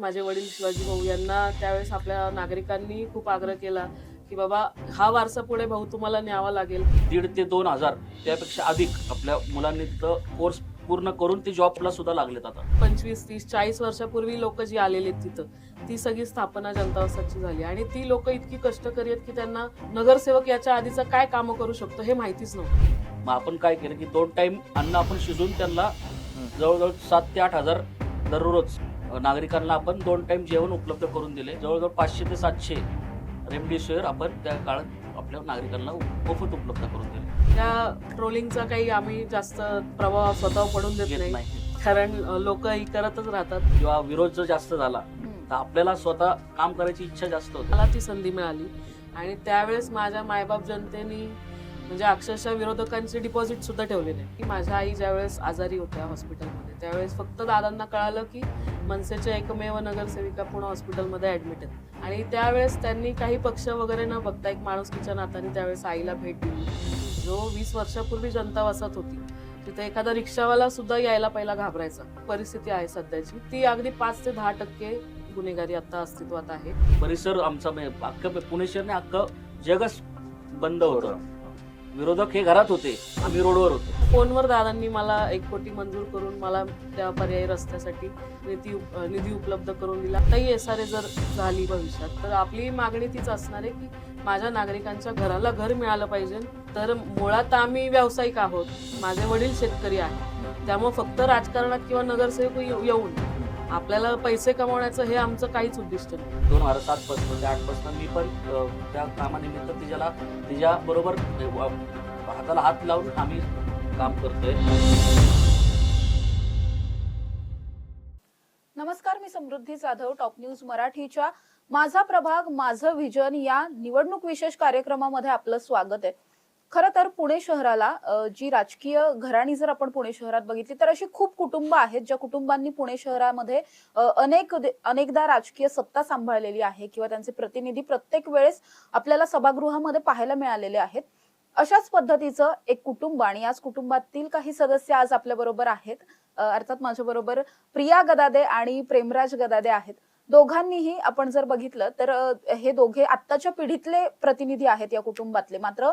माझे वडील शिवाजी भाऊ यांना त्यावेळेस आपल्या नागरिकांनी खूप आग्रह केला की बाबा हा वारसा पुढे भाऊ तुम्हाला न्यावा लागेल. 1,500 ते 2,000 त्यापेक्षा अधिक आपल्या मुलांनी तिथं कोर्स पूर्ण करून ते जॉबला सुद्धा लागलेत. आता 25, 30, 40 वर्षापूर्वी लोक जी आलेली आहेत तिथं ती सगळी स्थापना जनता वसाहतची झाली आणि ती लोक इतकी कष्टकरी आहेत की त्यांना नगरसेवक याच्या आधीचं काय कामं करू शकतो हे माहितीच नव्हतं. मग आपण काय केलं की 2 टाइम अन्न आपण शिजवून त्यांना जवळजवळ 7,000 ते 8,000 दररोज नागरिकांना आपण 2 टाइम जेवण उपलब्ध करून दिले. जवळजवळ 500 ते 700 रेमडेसिवीर आपण त्या काळात आपल्या नागरिकांना मोफत उपलब्ध करून दिले. त्या ट्रोलिंगचा काही आम्ही जास्त प्रभाव स्वतः पडून देत घेत नाही, कारण लोक ही करतच राहतात. किंवा विरोध जर जास्त झाला तर आपल्याला स्वतः काम करायची इच्छा जास्त होती. मला ती संधी मिळाली आणि त्यावेळेस माझ्या मायबाप जनतेने म्हणजे अक्षरशः विरोधकांचे डिपॉझिट सुद्धा ठेवले नाही. की माझ्या आई ज्यावेळेस आजारी होत्या हॉस्पिटलमध्ये त्यावेळेस फक्त दादांना कळालं की मनसेच्या एकमेव नगरसेविका पुणे हॉस्पिटलमध्ये ऍडमिट आहेत आणि त्यावेळेस त्यांनी काही पक्ष वगैरे न बघता एक माणुसकीच्या नात्याने त्यावेळेस आईला भेट दिली. जो 20 वर्षापूर्वी जनता वसत होती तिथे एखादा रिक्षावाला सुद्धा यायला पहिला घाबरायचा. परिस्थिती आहे सध्याची ती अगदी 5 ते 10% गुन्हेगारी आता अस्तित्वात आहे. परिसर आमचा अख्खं पुणे शहर नाही अख्खं जगच बंद होतं. विरोधक हे घरात होते, आम्ही रोडवर होतो. फोनवर दादांनी मला 1 कोटी मंजूर करून मला त्या पर्यायी रस्त्यासाठी निधी उपलब्ध करून दिला. काही SRA जर झाली भविष्यात तर आपली मागणी तीच असणार आहे की माझ्या नागरिकांच्या घराला घर मिळालं पाहिजे. तर मुळात आम्ही व्यावसायिक आहोत, माझे वडील शेतकरी आहेत, त्यामुळे फक्त राजकारणात किंवा नगरसेवक येऊन आपल्याला पैसे कमवण्याचं हे आमचं काहीच उद्दिष्ट नाही. 2007 पासून ते 8 पासून मी पण त्या कामानिमित्त तिच्या बरोबर हाताला हात लावून आम्ही काम करतोय. नमस्कार, मी समृद्धी जाधव. टॉप न्यूज मराठीच्या माझा प्रभाग माझं व्हिजन या निवडणूक विशेष कार्यक्रमामध्ये आपलं स्वागत आहे. खरं तर पुणे शहराला जी राजकीय घराणी जर आपण पुणे शहरात बघितली तर अशी खूप कुटुंब आहेत ज्या कुटुंबांनी पुणे शहरामध्ये अनेकदा राजकीय सत्ता सांभाळलेली आहे किंवा त्यांचे प्रतिनिधी प्रत्येक वेळेस आपल्याला सभागृहामध्ये पाहायला मिळालेले आहेत. अशाच पद्धतीचं एक कुटुंब आणि याच कुटुंबातील काही सदस्य आज आपल्या बरोबर आहेत. अर्थात माझ्या बरोबर प्रिया गदादे आणि प्रेमराज गदादे आहेत. दोघांनीही आपण जर बघितलं तर हे दोघे आत्ताच्या पिढीतले प्रतिनिधी आहेत या कुटुंबातले. मात्र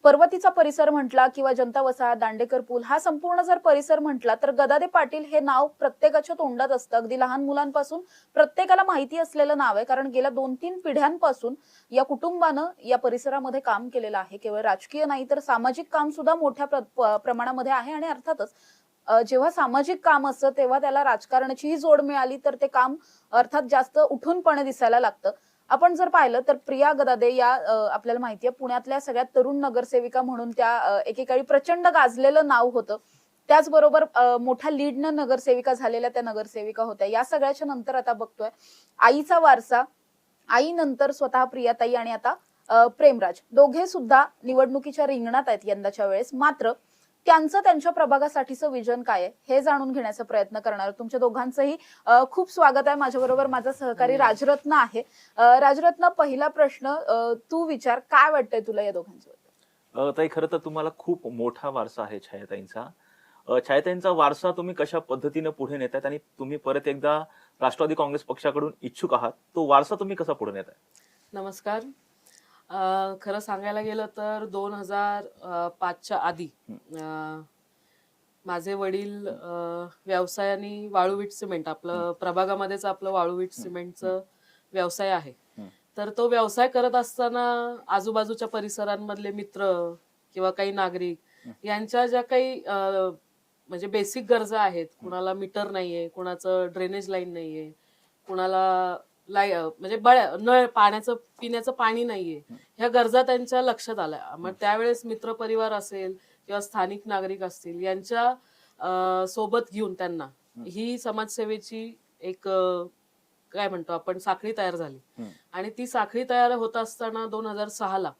पर्वतीचा परिसर म्हटला किंवा जनता वसाहत, दांडेकर पूल हा संपूर्ण जर परिसर म्हटला तर गदादे पाटील हे नाव प्रत्येकाच्या तोंडात असतं. अगदी लहान मुलांपासून प्रत्येकाला माहिती असलेलं नाव आहे, कारण गेल्या 2-3 पिढ्यांपासून या कुटुंबानं या परिसरामध्ये काम केलेलं आहे. केवळ राजकीय नाही तर सामाजिक काम सुद्धा मोठ्या प्रमाणामध्ये आहे आणि अर्थातच जेव्हा सामाजिक काम असतं तेव्हा त्याला राजकारणाचीही जोड मिळाली तर ते काम अर्थात जास्त उठूनपणे दिसायला लागतं. आपण जर पाहिलं तर प्रिया गदादे या आपल्याला माहितीये पुण्यातल्या सगळ्यात तरुण नगरसेविका म्हणून त्या एकेकाळी प्रचंड गाजलेलं नाव होतं. त्याचबरोबर मोठ्या लीडनं नगरसेविका झालेल्या त्या नगरसेविका होत्या. या सगळ्याच्या नंतर आता बघतोय आईचा वारसा, आई नंतर स्वतः प्रियाताई आणि आता प्रेमराज दोघे सुद्धा निवडणुकीच्या रिंगणात आहेत यंदाच्या वेळेस. मात्र त्यांचं त्यांच्या प्रभागासाठीचं विजन काय आहे हे जाणून घेण्याचा प्रयत्न करणार. तुमच्या दोघांचंही खूप स्वागत आहे. माझ्या बरोबर माझा सहकारी राजरत्न आहे. राजरत्न, पहिला प्रश्न तू विचार, काय वाटतंय तुला या दोघांचं? ताई, खरं तर तुम्हाला खूप मोठा वारसा आहे छायाताईंचा. छायाताईंचा वारसा तुम्ही कशा पद्धतीने पुढे नेतायत आणि तुम्ही परत एकदा राष्ट्रवादी काँग्रेस पक्षाकडून इच्छुक आहात, तो वारसा तुम्ही कसा पुढे नेताय? नमस्कार. खरं सांगायला गेलं तर 2005च्या आधी माझे वडील व्यवसायाने वाळूवीट सिमेंट, आपलं प्रभागामध्येच आपलं वाळूवीट सिमेंटचं व्यवसाय आहे. तर तो व्यवसाय करत असताना आजूबाजूच्या परिसरांमधले मित्र किंवा काही नागरिक यांच्या ज्या काही म्हणजे बेसिक गरजा आहेत, कुणाला मीटर नाहीये, कुणाचं ड्रेनेज लाईन नाहीये, कुणाला म्हणजे नळ पाण्याचं पिण्याचं पाणी नाहीये, ह्या गरजा त्यांच्या लक्षात आल्या. मग त्यावेळेस मित्रपरिवार असेल किंवा स्थानिक नागरिक असतील यांच्या सोबत घेऊन त्यांना ही समाजसेवेची एक काय म्हणतो आपण साखळी तयार झाली. आणि ती साखळी तयार होत असताना 2006ला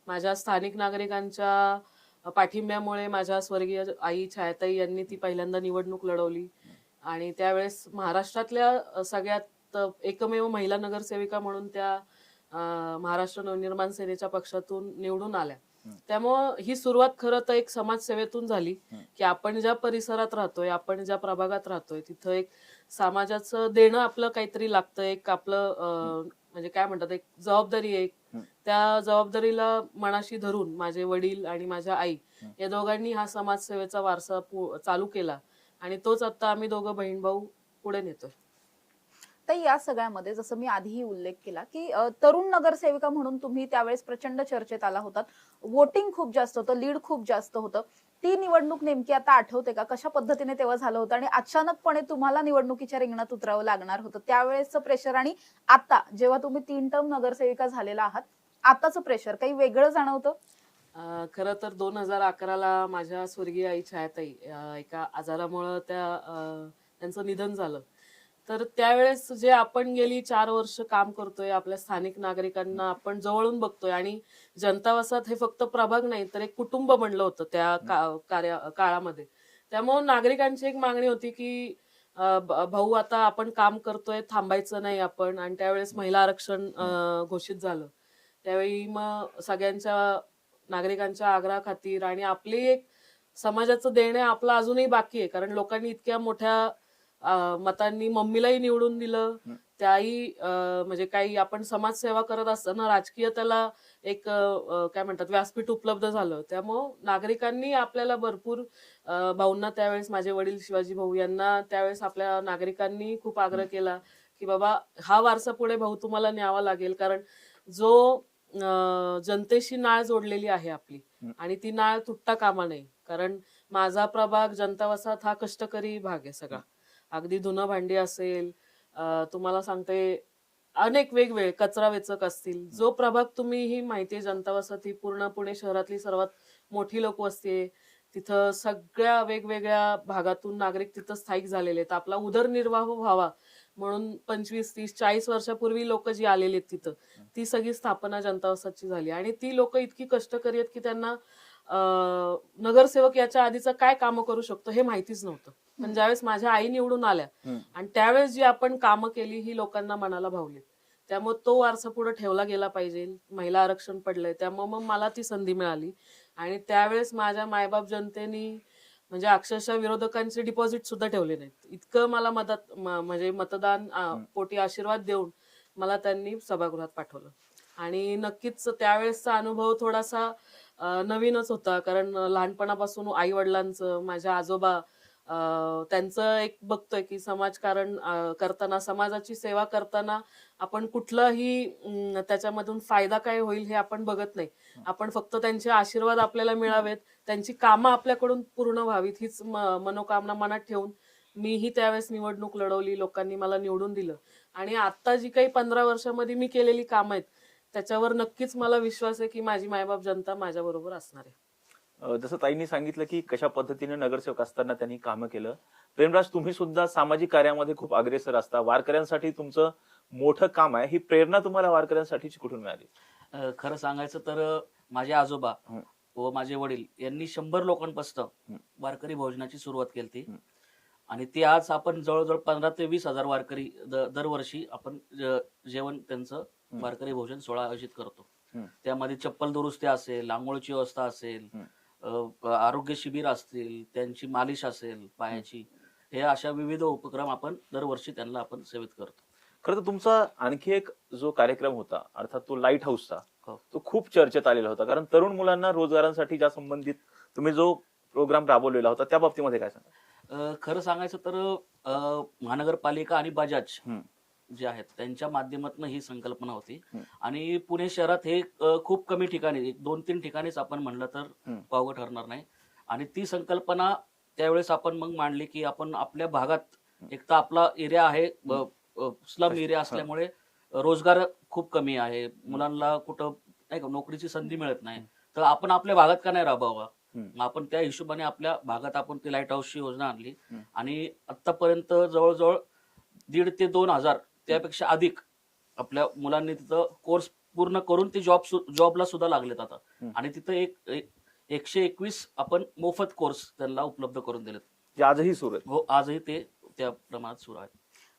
माझ्या स्थानिक नागरिकांच्या पाठिंब्यामुळे माझ्या स्वर्गीय आई छायाताई यांनी ती पहिल्यांदा निवडणूक लढवली आणि त्यावेळेस महाराष्ट्रातल्या सगळ्यात एकमेव महिला नगरसेविका म्हणून त्या महाराष्ट्र नवनिर्माण सेनेच्या पक्षातून निवडून आल्या. त्यामुळं ही सुरुवात खरं तर एक समाजसेवेतून झाली, की आपण ज्या परिसरात राहतोय, आपण ज्या प्रभागात राहतोय, तिथं एक समाजाचं देणं आपलं काहीतरी लागतं. एक आपलं म्हणजे काय म्हणतात, एक जबाबदारी आहे. त्या जबाबदारीला मनाशी धरून माझे वडील आणि माझ्या आई या दोघांनी हा समाजसेवेचा वारसा चालू केला आणि तोच आता आम्ही दोघं बहीण भाऊ पुढे नेतोय. तर या सगळ्यामध्ये जसं मी आधीही उल्लेख केला की तरुण नगरसेविका म्हणून तुम्ही त्यावेळेस प्रचंड चर्चेत आला होतात. वोटिंग खूप जास्त होतं, लीड खूप जास्त होतं. ती निवडणूक नेमकी आता आठवते का? कशा पद्धतीने तेव्हा झालं होतं आणि अचानकपणे तुम्हाला निवडणुकीच्या रिंगणात उतरावं लागणार होतं, त्यावेळेसचं प्रेशर आणि आता जेव्हा तुम्ही 3 टर्म नगरसेविका झालेला आहात, आताचं प्रेशर काही वेगळं जाणवतं? खरं तर 2011ला माझ्या स्वर्गीय आई छायाताई एका आजारामुळं त्यांचं निधन झालं. तर त्यावेळेस जे आपण गेली 4 वर्ष काम करतोय, आपल्या स्थानिक नागरिकांना आपण जवळून बघतोय आणि जनता वसाहत हे फक्त प्रभाग नाही तर एक कुटुंब बनलं होतं त्या काळामध्ये. त्यामुळे नागरिकांची एक मागणी होती की भाऊ आता आपण काम करतोय, थांबायचं नाही आपण. आणि त्यावेळेस महिला आरक्षण घोषित झालं. त्यावेळी मग सगळ्यांच्या नागरिकांच्या आग्रहाखातीर आणि आपली एक समाजाचं देणं आपलं अजूनही बाकी आहे, कारण लोकांनी इतक्या मोठ्या मतांनी मम्मीलाही निवडून दिलं. त्याही म्हणजे काही आपण समाजसेवा करत असताना राजकीय त्याला एक काय म्हणतात व्यासपीठ उपलब्ध झालं. त्यामुळं नागरिकांनी आपल्याला भरपूर भाऊंना त्यावेळेस माझे वडील शिवाजी भाऊ यांना त्यावेळेस आपल्या नागरिकांनी खूप आग्रह केला की बाबा हा वारसा पुढे भाऊ तुम्हाला न्यावा लागेल, कारण जो जनतेशी नाळ जोडलेली आहे आपली आणि ती नाळ तुटता कामा नये. कारण माझा प्रभाग जनता वसाहत हा कष्टकरी भाग आहे सगळा. अगदी धुणं भांडी असेल, तुम्हाला सांगते अनेक वेगवेगळे कचरा वेचक असतील. जो प्रभाग तुम्ही ही माहिती आहे, जनता वसाहत ही पूर्ण पुणे शहरातली सर्वात मोठी लोकवस्ती आहे. तिथं सगळ्या वेगवेगळ्या भागातून नागरिक तिथं स्थायिक झालेले आहेत. आपला उदरनिर्वाह व्हावा म्हणून 25, 30, 40 वर्षापूर्वी लोक जी आलेली आहेत तिथं, ती सगळी स्थापना जनता वसाहतची झाली. आणि ती लोक इतकी कष्टकरी आहेत की त्यांना नगरसेवक याच्या आधीचं काय कामं करू शकतो हे माहितीच नव्हतं. पण ज्यावेळेस माझ्या आई निवडून आल्या आणि त्यावेळेस जी आपण कामं केली ही लोकांना मनाला भावली. त्यामुळे तो वारसा पुढे ठेवला गेला पाहिजे. महिला आरक्षण पडलंय त्यामुळे मग मला ती संधी मिळाली आणि त्यावेळेस माझ्या मायबाप जनतेनी म्हणजे अक्षरशः विरोधकांचे डिपॉझिट सुद्धा ठेवले नाहीत. इतकं मला म्हणजे मतदान पोटी आशीर्वाद देऊन मला त्यांनी सभागृहात पाठवलं. आणि नक्कीच त्यावेळेसचा अनुभव थोडासा नवीनच होता, कारण लहानपणापासून आई वडिलांचं, माझ्या आजोबा त्यांचं एक बघतोय की समाजकारण करताना, समाजाची सेवा करताना आपण कुठलाही त्याच्यामधून फायदा काय होईल हे आपण बघत नाही. आपण फक्त त्यांचे आशीर्वाद आपल्याला मिळावेत, त्यांची कामं आपल्याकडून पूर्ण व्हावीत हीच मनोकामना मनात ठेवून मीही त्यावेळेस निवडणूक लढवली. लोकांनी मला निवडून दिलं आणि आता जी काही 15 वर्षामध्ये मी केलेली कामं आहेत त्याच्यावर नक्कीच मला विश्वास आहे की माझी मायबाप जनता माझ्या बरोबर असणार आहे. जसं ताईंनी सांगितलं की कशा पद्धतीने नगरसेवक असताना त्यांनी कामं केलं. प्रेमराज, तुम्ही सुद्धा सामाजिक कार्यामध्ये खूप अग्रेसर असता. वारकऱ्यांसाठी तुमचं मोठं काम आहे. ही प्रेरणा तुम्हाला वारकऱ्यांसाठीची कुठून मिळाली? खरं सांगायचं तर माझे आजोबा व माझे वडील यांनी 100 लोकांपासून वारकरी भोजनाची सुरुवात केली आणि ते आज आपण जवळजवळ 15 ते 20 हजार वारकरी दरवर्षी आपण जेवण त्यांचं वारकरी भोजन सोहळा आयोजित करतो. त्यामध्ये चप्पल दुरुस्ती असेल, आंघोळीची व्यवस्था असेल, आरोग्य शिबिर असतील, त्यांची मालिश असेल पायाची, हे अशा विविध उपक्रम आपण दरवर्षी त्यांना आपण सेवित करतो. खरं तर तुमचा आणखी एक जो कार्यक्रम होता अर्थात तो लाईट हाऊसचा, हो. तो खूप चर्चेत आलेला होता, कारण तरुण मुलांना रोजगारांसाठी ज्या संबंधित तुम्ही जो प्रोग्राम राबवलेला होता त्या बाबतीमध्ये काय सांगा? खरं सांगायचं तर महानगरपालिका आणि बजाज जे आहेत त्यांच्या माध्यमातून ही संकल्पना होती आणि पुणे शहरात हे खूप कमी ठिकाणी 2-3 ठिकाणीच आपण म्हणलं तर वावगं ठरणार नाही. आणि ती संकल्पना त्यावेळेस आपण मग मांडली की आपण आपल्या भागात एक तर आपला एरिया आहे स्लम एरिया असल्यामुळे रोजगार खूप कमी आहे, मुलांना कुठं नाही का नोकरीची संधी मिळत नाही, तर आपण आपल्या भागात का नाही राबवावा. आपण त्या हिशोबाने आपल्या भागात आपण ती लाईट हाऊसची योजना आणली आणि आतापर्यंत जवळजवळ 1,500 ते 2,000 त्यापेक्षा अधिक आपल्या मुलांनी तिथं कोर्स पूर्ण करून ते जॉबला सुद्धा लागलेत आता. आणि तिथं 121 आपण मोफत कोर्स त्यांना उपलब्ध करून दिलेत. जे आजही सुरू आहेत. हो, आजही ते त्या प्रमाणात सुरू आहेत.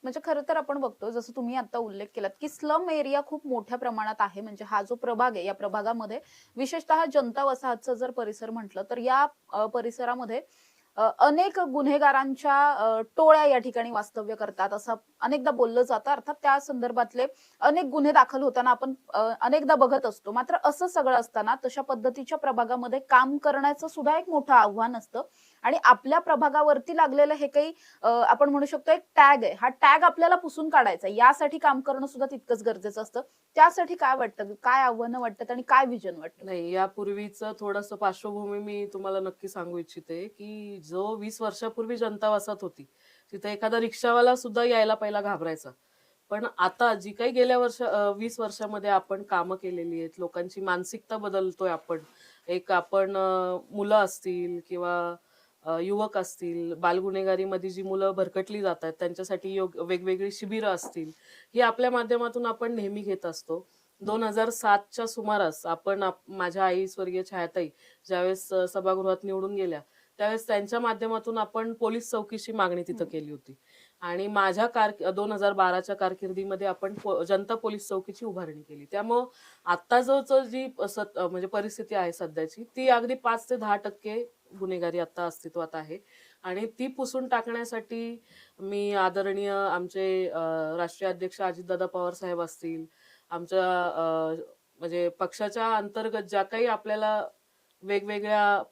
म्हणजे खरं तर आपण बघतो जसं तुम्ही आता उल्लेख केलात की स्लम एरिया खूप मोठ्या प्रमाणात आहे. म्हणजे हा जो प्रभाग आहे या प्रभागामध्ये विशेषतः जनता वसाहतचा जर परिसर म्हटलं तर या परिसरामध्ये अनेक गुन्हेगारांच्या टोळ्या या ठिकाणी वास्तव्य करतात असं अनेकदा बोललं जातं. अर्थात त्या संदर्भातले अनेक गुन्हे दाखल होताना आपण अनेकदा बघत असतो. मात्र असं सगळं असताना तशा पद्धतीच्या प्रभागामध्ये काम करण्याचं सुद्धा एक मोठं आव्हान असतं आणि आपल्या प्रभागावरती लागलेलं हे काही आपण म्हणू शकतो एक टॅग आहे. हा टॅग आपल्याला पुसून काढायचा आहे. यासाठी काम करणं सुद्धा तितकंच गरजेचं असतं. त्यासाठी काय वाटतं, काय आव्हानं वाटतात आणि काय विजन वाटतं? नाही, यापूर्वीचं थोडंसं पार्श्वभूमी मी तुम्हाला नक्की सांगू इच्छिते, की जो 20 वर्षापूर्वी जनता वसाहत होती, तिथे एखादा रिक्षावाला सुद्धा यायला पहिला घाबरायचा. पण आता जी काही गेल्या 20 वर्षामध्ये आपण कामं केलेली आहेत, लोकांची मानसिकता बदलतोय आपण. आपण मुलं असतील किंवा युवक असतील, बालगुन्हेगारीमध्ये जी मुलं भरकटली जात आहेत, त्यांच्यासाठी वेगवेगळी शिबिरं असतील, ही आपल्या माध्यमातून आपण नेहमी घेत असतो. 2007च्या सुमारास आपण माझ्या आई स्वर्गीय छायाताई ज्यावेळेस सभागृहात निवडून गेल्या, त्यावेळेस त्यांच्या माध्यमातून आपण पोलीस चौकीची मागणी तिथं केली होती. आणि माझ्या 2012च्या कारकिर्दीमध्ये आपण जनता पोलीस चौकीची उभारणी केली. त्यामुळं आता जी म्हणजे परिस्थिती आहे सध्याची, ती अगदी 5 ते 10% गुन्हेगारी आता अस्तित्वात आहे. आणि ती पुसून टाकण्यासाठी मी आदरणीय आमचे राष्ट्रीय अध्यक्ष अजितदादा पवार साहेब असतील, आमच्या म्हणजे पक्षाच्या अंतर्गत ज्या काही आपल्याला वेगवेगळ्या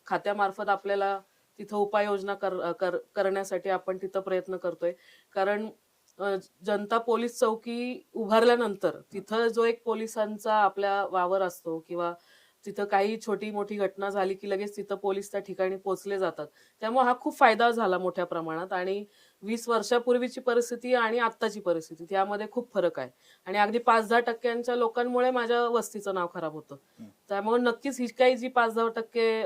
खात्यामार्फत आपल्याला तिथं उपाययोजना करण्यासाठी आपण तिथं प्रयत्न करतोय. कारण जनता पोलीस चौकी उभारल्यानंतर तिथं जो एक पोलिसांचा आपला वावर असतो किंवा तिथं काही छोटी मोठी घटना झाली की लगेच तिथं पोलीस त्या ठिकाणी पोहोचले जातात. त्यामुळे हा खूप फायदा झाला मोठ्या प्रमाणात. आणि 20 वर्षापूर्वीची परिस्थिती आणि आत्ताची परिस्थिती त्यामध्ये खूप फरक आहे. आणि अगदी 5-10% लोकांमुळे माझ्या वस्तीचं नाव खराब होतं. त्यामुळे नक्कीच ही काही जी 5-10%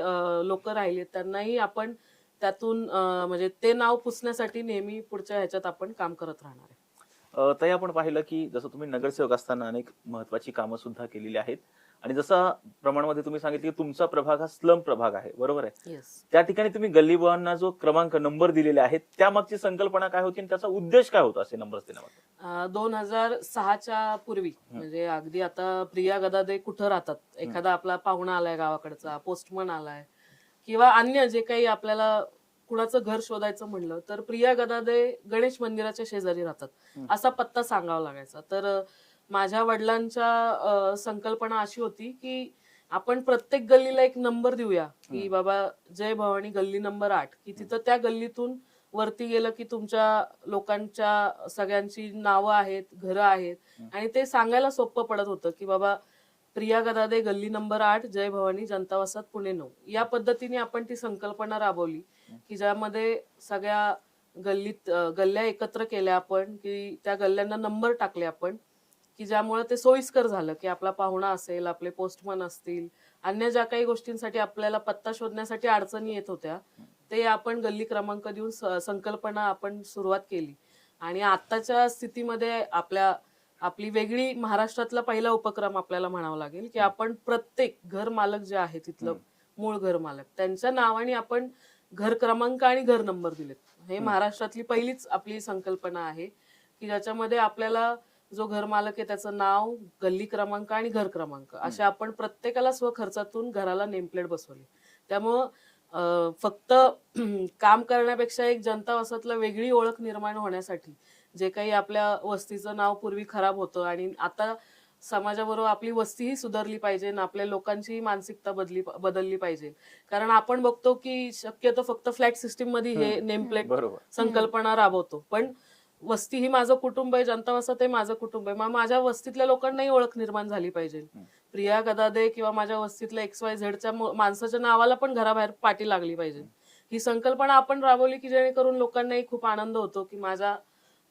लोक राहिली त्यांनाही आपण त्यातून म्हणजे ते नाव पुसण्यासाठी नेहमी पुढच्या ह्याच्यात आपण काम करत राहणार आहे. ताई, आपण पाहिलं की जसं तुम्ही नगरसेवक असताना अनेक महत्वाची कामं सुद्धा केलेली आहेत आणि जसं प्रमाणामध्ये तुम्ही सांगितलं की तुमचा प्रभाग हा स्लम प्रभाग आहे, बरोबर आहे? येस. त्या ठिकाणी तुम्ही गल्लीबॉयांना जो नंबर दिलेले आहेत त्यामागची संकल्पना काय होती आणि त्याचा उद्देश काय होता असे नंबर देण्यामागे? 2006च्या पूर्वी म्हणजे अगदी आता प्रिया गदादे कुठं राहतात, एखादा आपला पाहुणा आलाय गावाकडचा, पोस्टमन आलाय किंवा अन्य जे काही आपल्याला कुणाचं घर शोधायचं म्हणलं तर प्रिया गदादे गणेश मंदिराच्या शेजारी राहतात असा पत्ता सांगावा लागायचा. तर माझ्या वडिलांच्या संकल्पना अशी होती की आपण प्रत्येक गल्लीला एक नंबर देऊया की बाबा जय भवानी गल्ली नंबर 8, की तिथं त्या गल्लीतून वरती गेलं की तुमच्या लोकांच्या सगळ्यांची नावं आहेत, घरं आहेत आणि ते सांगायला सोपं पडत होतं की बाबा प्रिया गदादे गल्ली नंबर 8, जय भवानी, जनता वसाहत, पुणे 9. या पद्धतीने आपण ती संकल्पना राबवली की ज्यामध्ये सगळ्या गल्ल्या एकत्र केल्या आपण, की त्या गल्ल्यांना नंबर टाकले आपण, की ज्यामुळे ते सोयीस्कर झालं की आपला पाहुणा असेल, आपले पोस्टमन असतील, अन्य ज्या काही गोष्टींसाठी आपल्याला पत्ता शोधण्यासाठी अडचणी येत होत्या ते आपण गल्ली क्रमांक देऊन संकल्पना आपण सुरुवात केली. आणि आताच्या स्थितीमध्ये आपली वेगळी महाराष्ट्रातला पहिला उपक्रम आपल्याला म्हणावा लागेल की आपण प्रत्येक घर मालक जे आहे तिथलं मूळ घर मालक त्यांच्या नावाने आपण घर क्रमांक आणि घर नंबर दिलेत. हे महाराष्ट्रातली पहिलीच आपली संकल्पना आहे की ज्याच्यामध्ये आपल्याला जो घर मालक आहे त्याचं नाव, गल्ली क्रमांक आणि घर क्रमांक अशा आपण प्रत्येकाला स्वखर्चातून घराला नेमप्लेट बसवली. त्यामुळं फक्त काम करण्यापेक्षा एक जनता वसाहतला वेगळी ओळख निर्माण होण्यासाठी जे काही आपल्या वस्तीचं नाव पूर्वी खराब होतं आणि आता समाजाबरोबर आपली वस्तीही सुधारली पाहिजे आणि आपल्या लोकांची मानसिकता बदलली पाहिजे. कारण आपण बघतो की शक्यतो फक्त फ्लॅट सिस्टीम मध्ये हे नेमप्लेट संकल्पना राबवतो, पण वस्ती ही माझं कुटुंब आहे, जनता वसाहत हे माझं कुटुंब आहे. मग माझ्या वस्तीतल्या लोकांनाही ओळख निर्माण झाली पाहिजे. प्रिया गदादे किंवा माझ्या वस्तीतल्या XYZ माणसाच्या नावाला पण घराबाहेर पाठी लागली पाहिजे. ही संकल्पना आपण राबवली की जेणेकरून लोकांनाही खूप आनंद होतो की माझ्या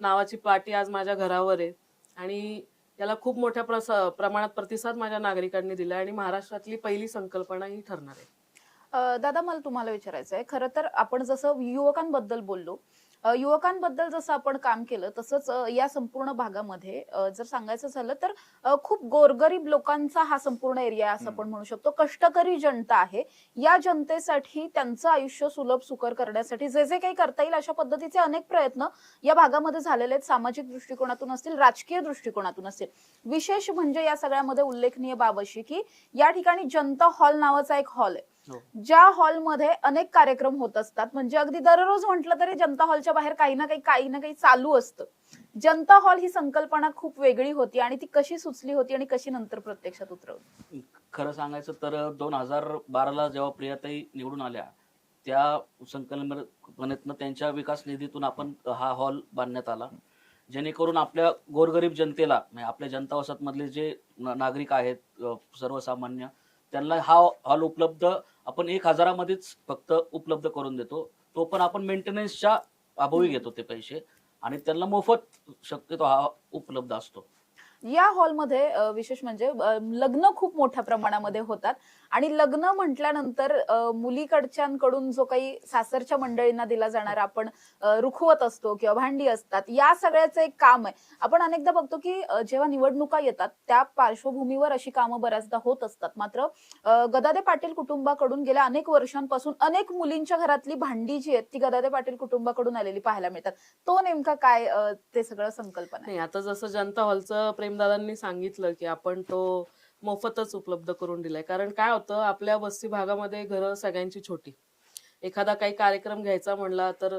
नावाची पाटी आज माझ्या घरावर आहे. आणि याला खूप मोठ्या प्रमाणात प्रतिसाद माझ्या नागरिकांनी दिला आणि महाराष्ट्रातली पहिली संकल्पना ही ठरणार आहे. दादा, मला तुम्हाला विचारायचं आहे, खरं तर आपण जसं युवकांबद्दल बोललो युवकांबद्दल जसं आपण काम केलं तसंच या संपूर्ण भागामध्ये जर सांगायचं झालं तर खूप गोरगरीब लोकांचा हा संपूर्ण एरिया असं आपण म्हणू शकतो. कष्टकरी जनता आहे. या जनतेसाठी त्यांचं आयुष्य सुलभ सुकर करण्यासाठी जे जे काही करता येईल अशा पद्धतीचे अनेक प्रयत्न या भागामध्ये झालेले आहेत. सामाजिक दृष्टिकोनातून असतील, राजकीय दृष्टिकोनातून असतील. विशेष म्हणजे या सगळ्यामध्ये उल्लेखनीय बाब अशी की या ठिकाणी जनता हॉल नावाचा एक हॉल आहे. ज्या हॉलमध्ये अनेक कार्यक्रम होत असतात. म्हणजे अगदी दररोज म्हटलं तरी जनता हॉलच्या बाहेर काही ना काही चालू असतं. जनता हॉल ही संकल्पना खूप वेगळी होती आणि ती कशी सुचली होती आणि कशी नंतर प्रत्यक्षात उतरवली? खरं सांगायचं तर 2012ला जेव्हा प्रियाताई निवडून आल्या त्या संकल्पनेतनं त्यांच्या विकास निधीतून आपण हा हॉल बांधण्यात आला, जेणेकरून आपल्या गोरगरीब जनतेला म्हणजे आपल्या जनता वसाहत मधले जे नागरिक आहेत सर्वसामान्य त्यांना हा हॉल उपलब्ध आपण 1000मध्येच फक्त उपलब्ध करून देतो. तो पण आपण मेंटेनन्सच्या अभावी घेतो ते पैसे आणि त्यांना मोफत शक्यतो हा उपलब्ध असतो. या हॉलमध्ये विशेष म्हणजे लग्न खूप मोठ्या प्रमाणामध्ये होतात आणि लग्न म्हटल्यानंतर मुलीकडच्यांकडून जो काही सासरच्या मंडळींना दिला जाणारा आपण रुखवत असतो किंवा भांडी असतात, या सगळ्याचं एक काम आहे. आपण अनेकदा बघतो की जेव्हा निवडणुका येतात त्या पार्श्वभूमीवर अशी कामं बऱ्याचदा होत असतात. मात्र गदादे पाटील कुटुंबाकडून गेल्या अनेक वर्षांपासून अनेक मुलींच्या घरातली भांडी जी आहेत ती गदादे पाटील कुटुंबाकडून आलेली पाहायला मिळतात. तो नेमका काय ते सगळं संकल्पना आहे? नाही, आता जसं जनता हॉलचं प्रेमदादांनी सांगितलं की आपण तो मोफतच उपलब्ध करून दिलाय. कारण काय होतं, आपल्या वस्ती भागामध्ये घरं सगळ्यांची छोटी. एखादा काही कार्यक्रम घ्यायचा म्हणला तर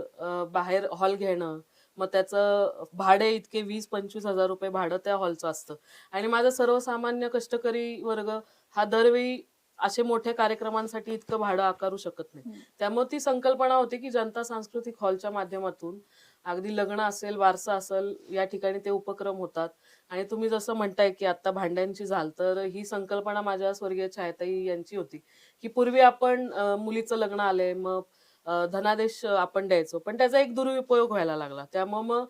बाहेर हॉल घेणं, मग त्याचं भाडे इतके 20-25 हजार रुपये भाडं त्या हॉलचं असतं. आणि माझा सर्वसामान्य कष्टकरी वर्ग हा दरवेळी असे मोठ्या कार्यक्रमांसाठी इतकं भाडं आकारू शकत नाही. त्यामुळे ती संकल्पना होती की जनता सांस्कृतिक हॉलच्या माध्यमातून अगदी लग्न असेल, वारसा असेल, या ठिकाणी ते उपक्रम होतात. आणि तुम्ही जसं म्हणताय की आता भांड्यांची झाल, तर ही संकल्पना माझ्या स्वर्गीय छायाताई यांची होती की पूर्वी आपण मुलीचं लग्न आलंय मग धनादेश आपण द्यायचो, पण त्याचा एक दुरुपयोग व्हायला लागला. त्यामुळे मग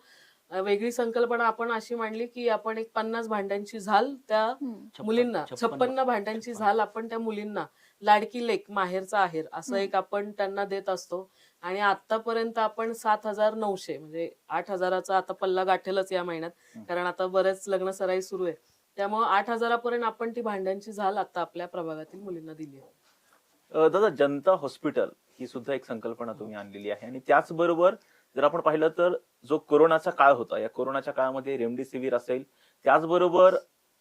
वेगळी संकल्पना आपण अशी मांडली की आपण एक 50 भांड्यांची झाल त्या मुलींना, 56 भांड्यांची झाल आपण त्या मुलींना, लाडकी लेक माहेरचा आहेर असं एक आपण त्यांना देत असतो. आणि आतापर्यंत आपण 7,900 म्हणजे 8,000चा आता पल्ला गाठेलच या महिन्यात, कारण आता बरेच लग्न सराई सुरू आहे. त्यामुळे 8,000पर्यंत आपण ती भांड्यांची झाल आता आपल्या प्रभागातील मुलींना दिली आहे. दादा, जनता हॉस्पिटल ही सुद्धा एक संकल्पना तुम्ही आणलेली आहे आणि त्याचबरोबर जर आपण पाहिलं तर जो कोरोनाचा काळ होता, या कोरोनाच्या काळामध्ये रेमडेसिवीर असेल, त्याचबरोबर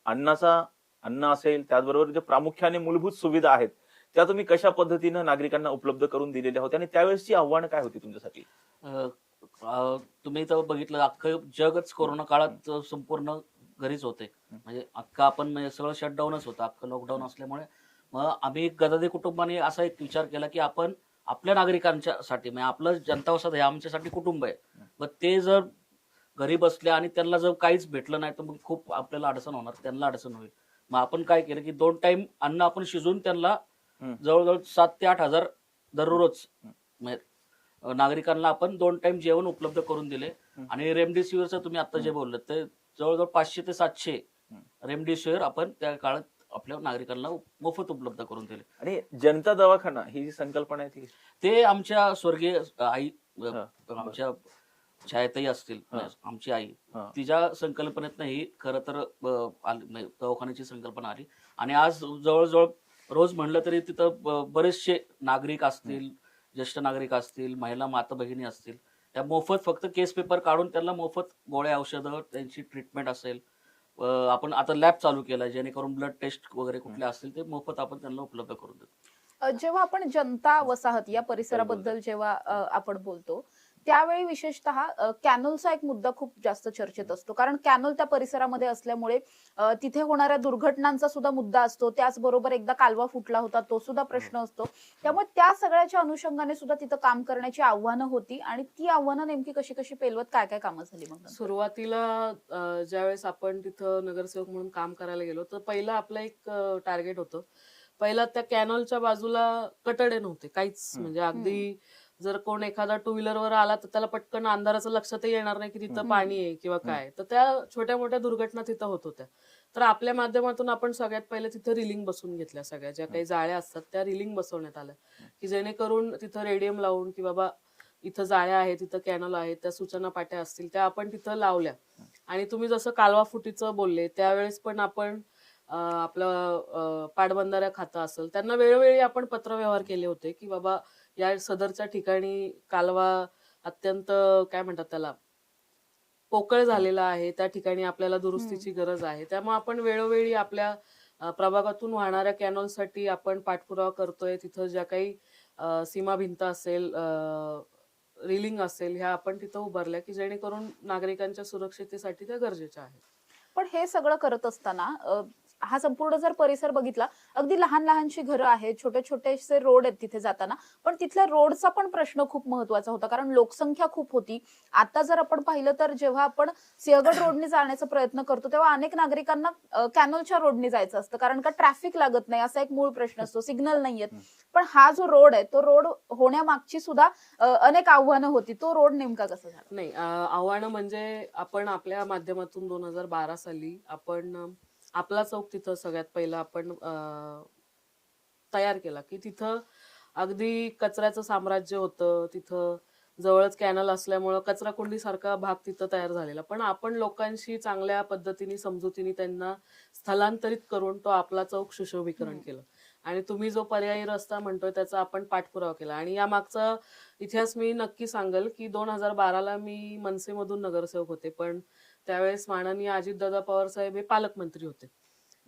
अन्न असेल, त्याचबरोबर जे प्रामुख्याने मूलभूत सुविधा आहेत त्या तुम्ही कशा पद्धतीनं नागरिकांना उपलब्ध करून दिलेल्या होत्या आणि त्यावेळेसची आव्हानं काय होती तुमच्यासाठी? तुम्ही तर बघितलं अख्खं जगच कोरोना काळात संपूर्ण घरीच होते. म्हणजे अख्खा आपण म्हणजे सगळं शटडाऊनच होतं, अख्खं लॉकडाऊन असल्यामुळे मग आम्ही गदादे कुटुंबाने असा एक विचार केला की आपण आपल्या नागरिकांच्यासाठी म्हणजे आपलं जनता वसाहत हे आमच्यासाठी कुटुंब आहे. मग ते जर घरी बसले आणि त्यांना जर काहीच भेटलं नाही तर मग खूप आपल्याला अडचण होणार, त्यांना अडचण होईल. मग आपण काय केलं की 2 टाइम अन्न आपण शिजवून त्यांना जवळजवळ 7 ते 8 हजार दररोज म्हणजे नागरिकांना आपण 2 टाइम जेवण उपलब्ध करून दिले. आणि रेमडेसिवीरचं तुम्ही आता जे बोललं ते जवळजवळ 500 ते 700 रेमडेसिवीर आपण त्या काळात आपल्या नागरिकांना मोफत उपलब्ध करून दिले. आणि जनता दवाखाना ही जी संकल्पना आहे ते आमच्या स्वर्गीय आई आमच्या छायाताई असतील, आमची आई, तिच्या संकल्पनेतनं ही खरं तर दवाखान्याची संकल्पना आली. आणि आज जवळजवळ रोज म्हणलं तरी तिथं बरेचसे नागरिक असतील, ज्येष्ठ नागरिक असतील, महिला माता भगिनी असतील, त्या मोफत फक्त केस पेपर काढून त्यांना मोफत गोळ्या औषधं त्यांची ट्रीटमेंट असेल. आपण आता लॅब चालू केलाय जेणेकरून ब्लड टेस्ट वगैरे कुठले असतील ते मोफत आपण त्यांना उपलब्ध करून देतो. जेव्हा आपण जनता वसाहत या परिसराबद्दल जेव्हा आपण बोलतो त्यावेळी विशेषतः कॅनलचा एक मुद्दा खूप जास्त चर्चेत असतो. कारण कॅनल त्या परिसरामध्ये असल्यामुळे तिथे होणाऱ्या दुर्घटनांचा सुद्धा मुद्दा असतो. त्याचबरोबर एकदा कालवा फुटला होता तो सुद्धा प्रश्न असतो. त्यामुळे त्या सगळ्याच्या अनुषंगाने सुद्धा तिथं काम करण्याची आव्हानं होती. आणि ती आव्हानं नेमकी कशी कशी पेलवत काय काय कामं झाली? मग सुरुवातीला ज्यावेळेस आपण तिथं नगरसेवक म्हणून काम करायला गेलो तर पहिलं आपलं एक टार्गेट होतं. पहिला त्या कॅनलच्या बाजूला कटडे नव्हते काहीच. म्हणजे अगदी जर कोण एखादा 2 व्हीलरवर आला तर त्याला पटकन अंधाराचं लक्षातही येणार नाही की तिथं पाणी आहे किंवा काय. तर त्या छोट्या मोठ्या दुर्घटना तिथं होत होत्या. तर आपल्या माध्यमातून आपण सगळ्यात पहिले तिथं रिलिंग बसवून घेतल्या. सगळ्या ज्या काही जाळ्या असतात त्या रिलिंग बसवण्यात आल्या की जेणेकरून तिथं रेडियम लावून की बाबा इथं जाळ्या आहेत, इथं कॅनल आहेत, त्या सूचना पाट्या असतील त्या आपण तिथं लावल्या. आणि तुम्ही जसं कालवा फुटीचं बोलले त्यावेळेस पण आपण आपलं पाटबंधाऱ्या खातं असेल त्यांना वेळोवेळी आपण पत्रव्यवहार केले होते की बाबा या सदरच्या ठिकाणी कालवा अत्यंत काय म्हणतात त्याला पोकळ झालेला आहे, त्या ठिकाणी आपल्याला दुरुस्तीची गरज आहे. त्यामुळे आपण वेळोवेळी आपल्या प्रभागातून वाहणाऱ्या कॅनॉलसाठी आपण पाठपुरावा करतोय. तिथं ज्या काही सीमा भिंत असेल, रिलिंग असेल, ह्या आपण तिथं उभारल्या की जेणेकरून नागरिकांच्या सुरक्षितेसाठी त्या गरजेच्या आहेत. पण हे सगळं करत असताना हा संपूर्ण जर परिसर बघितला, अगदी लहान लहानशी घरं आहेत, छोटे छोटेसे रोड आहेत तिथे जाताना, पण तिथल्या रोडचा पण प्रश्न खूप महत्वाचा होता कारण लोकसंख्या खूप होती. आता जर आपण पाहिलं तर जेव्हा आपण सिंहगड रोडने जाण्याचा प्रयत्न करतो तेव्हा अनेक नागरिकांना कॅनलच्या रोडने जायचं असतं कारण का ट्रॅफिक लागत नाही असा एक मूळ प्रश्न असतो, सिग्नल नाहीयेत. पण हा जो रोड आहे तो रोड होण्यामागची सुद्धा अनेक आव्हानं होती. तो रोड नेमका कसा झाला? नाही, आव्हानं म्हणजे आपण आपल्या माध्यमातून 2012 साली आपण आपला चौक तिथं सगळ्यात पहिला आपण तयार केला की तिथं अगदी कचऱ्याचं साम्राज्य होतं. तिथं जवळच कॅनल असल्यामुळं कचराकुंडी सारखा भाग तिथं तयार झालेला. पण आपण लोकांशी चांगल्या पद्धतीने समजुतीने त्यांना स्थलांतरित करून तो आपला चौक सुशोभीकरण केलं. आणि तुम्ही जो पर्यायी रस्ता म्हणतोय त्याचा आपण पाठपुरावा केला. आणि या मागचा इतिहास मी नक्की सांगेल की 2012ला मी मनसेमधून नगरसेवक होते, पण त्यावेळेस माननीय अजितदादा पवार साहेब हे पालकमंत्री होते.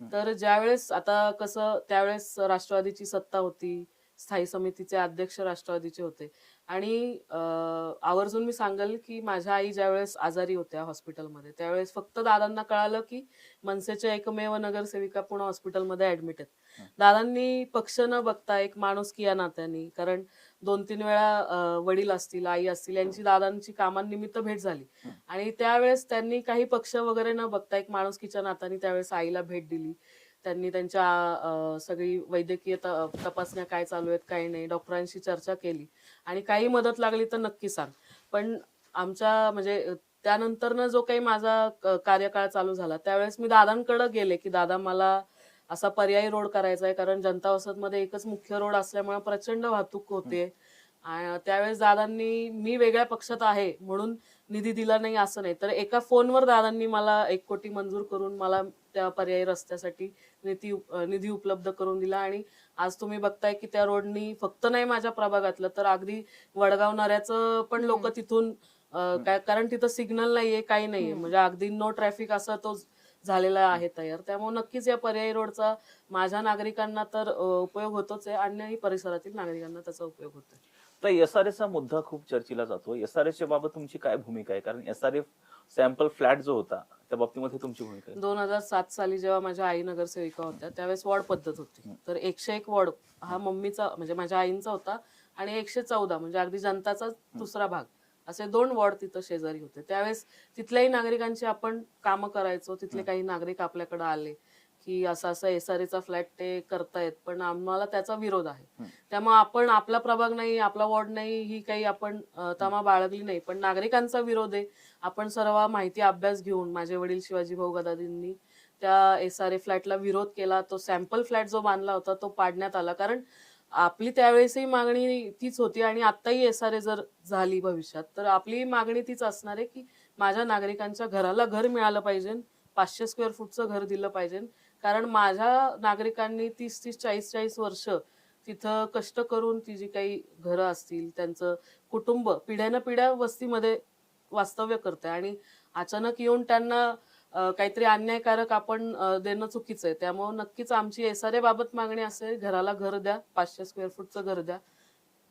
तर ज्यावेळेस आता कसं त्यावेळेस राष्ट्रवादीची सत्ता होती, स्थायी समितीचे अध्यक्ष राष्ट्रवादीचे होते. आणि आवर्जून मी सांगेल की माझ्या आई ज्यावेळेस आजारी होत्या हॉस्पिटलमध्ये त्यावेळेस फक्त दादांना कळालं की मनसेच्या एकमेव नगरसेविका पुणे हॉस्पिटलमध्ये ऍडमिट आहेत. दादांनी पक्ष न बघता एक माणुसकी या नात्याने, कारण 2-3 वेळा वडील असतील, आई असतील, यांची दादांची कामानिमित्त भेट झाली आणि त्यावेळेस त्यांनी काही पक्ष वगैरे न बघता एक माणुसकीच्या नात्याने त्यावेळेस आईला भेट दिली. त्यांनी त्यांच्या सगळी वैद्यकीय तपासण्या काय चालू आहेत काय नाही डॉक्टरांशी चर्चा केली आणि काही मदत लागली तर नक्की सांग. पण आमच्या म्हणजे त्यानंतरनं जो काही माझा कार्यकाळ चालू झाला त्यावेळेस मी दादांकडे गेले की दादा मला असा पर्यायी रोड करायचा आहे, कारण जनता वसतमध्ये एकच मुख्य रोड असल्यामुळे प्रचंड वाहतूक होते. त्यावेळेस दादांनी मी वेगळ्या पक्षात आहे म्हणून निधी दिला नाही असं नाही, तर एका फोनवर दादांनी मला 1 कोटी मंजूर करून मला त्या पर्यायी रस्त्यासाठी निधी उपलब्ध करून दिला. आणि आज तुम्ही बघताय की त्या रोडनी फक्त नाही माझ्या प्रभागातलं तर अगदी वडगाव नऱ्याचं पण लोक तिथून काय, कारण तिथं सिग्नल नाहीये काही नाहीये, म्हणजे अगदी नो ट्रॅफिक असा तो झालेला आहे तयार. त्यामुळे नक्कीच या पर्यायी रोडचा माझ्या नागरिकांना तर उपयोग होतोच आहे, अन्यही परिसरातील नागरिकांना त्याचा उपयोग होतोय. तर एसआरएफचा मुद्दा खूप चर्चेला जातो. एसआरएफच्या बाबत तुमची काय भूमिका आहे? कारण एसआरएफ सॅम्पल फ्लॅट जो होता त्या बाबतीमध्ये तुमची भूमिका आहे. 2007 साली जेव्हा माझ्या आई नगरसेविका होत्या त्यावेळेस वॉर्ड पद्धत होती. तर 101 वॉर्ड हा मम्मीचा म्हणजे माझ्या आईंचा होता आणि 114 म्हणजे अगदी जनताचा दुसरा भाग असे 2 वॉर्ड तिथं शेजारी होते. त्यावेळेस तिथल्याही नागरिकांची आपण कामं करायचो. तिथले काही नागरिक आपल्याकडे आले की असं असं एसआरएचा फ्लॅट ते करतायत पण आम्हाला त्याचा विरोध आहे. त्यामुळे आपण आपला प्रभाग नाही आपला वॉर्ड नाही ही काही आपण तमा बाळगली नाही, पण नागरिकांचा विरोध आहे. आपण सर्व माहिती अभ्यास घेऊन माझे वडील शिवाजी भाऊ गदादींनी त्या एसआरए फ्लॅटला विरोध केला. तो सॅम्पल फ्लॅट जो बांधला होता तो पाडण्यात आला, कारण आपली त्यावेळेसही मागणी तीच होती आणि आताही एसआरए जर झाली भविष्यात तर आपली मागणी तीच असणार आहे की माझ्या नागरिकांच्या घराला घर मिळालं पाहिजे, 500 स्क्वेअर फूटचं घर दिलं पाहिजे. कारण माझ्या नागरिकांनी 30-40 वर्ष तिथं कष्ट करून ती जी काही घरं असतील त्यांचं कुटुंब पिढ्यानपिढ्या वस्तीमध्ये वास्तव्य करते आणि अचानक येऊन त्यांना काहीतरी अन्यायकारक आपण देणं चुकीचं आहे. त्यामुळे नक्कीच आमची एसआरए बाबत मागणी असेल, घराला घर द्या, 500 स्क्वेअर फूटचं घर द्या,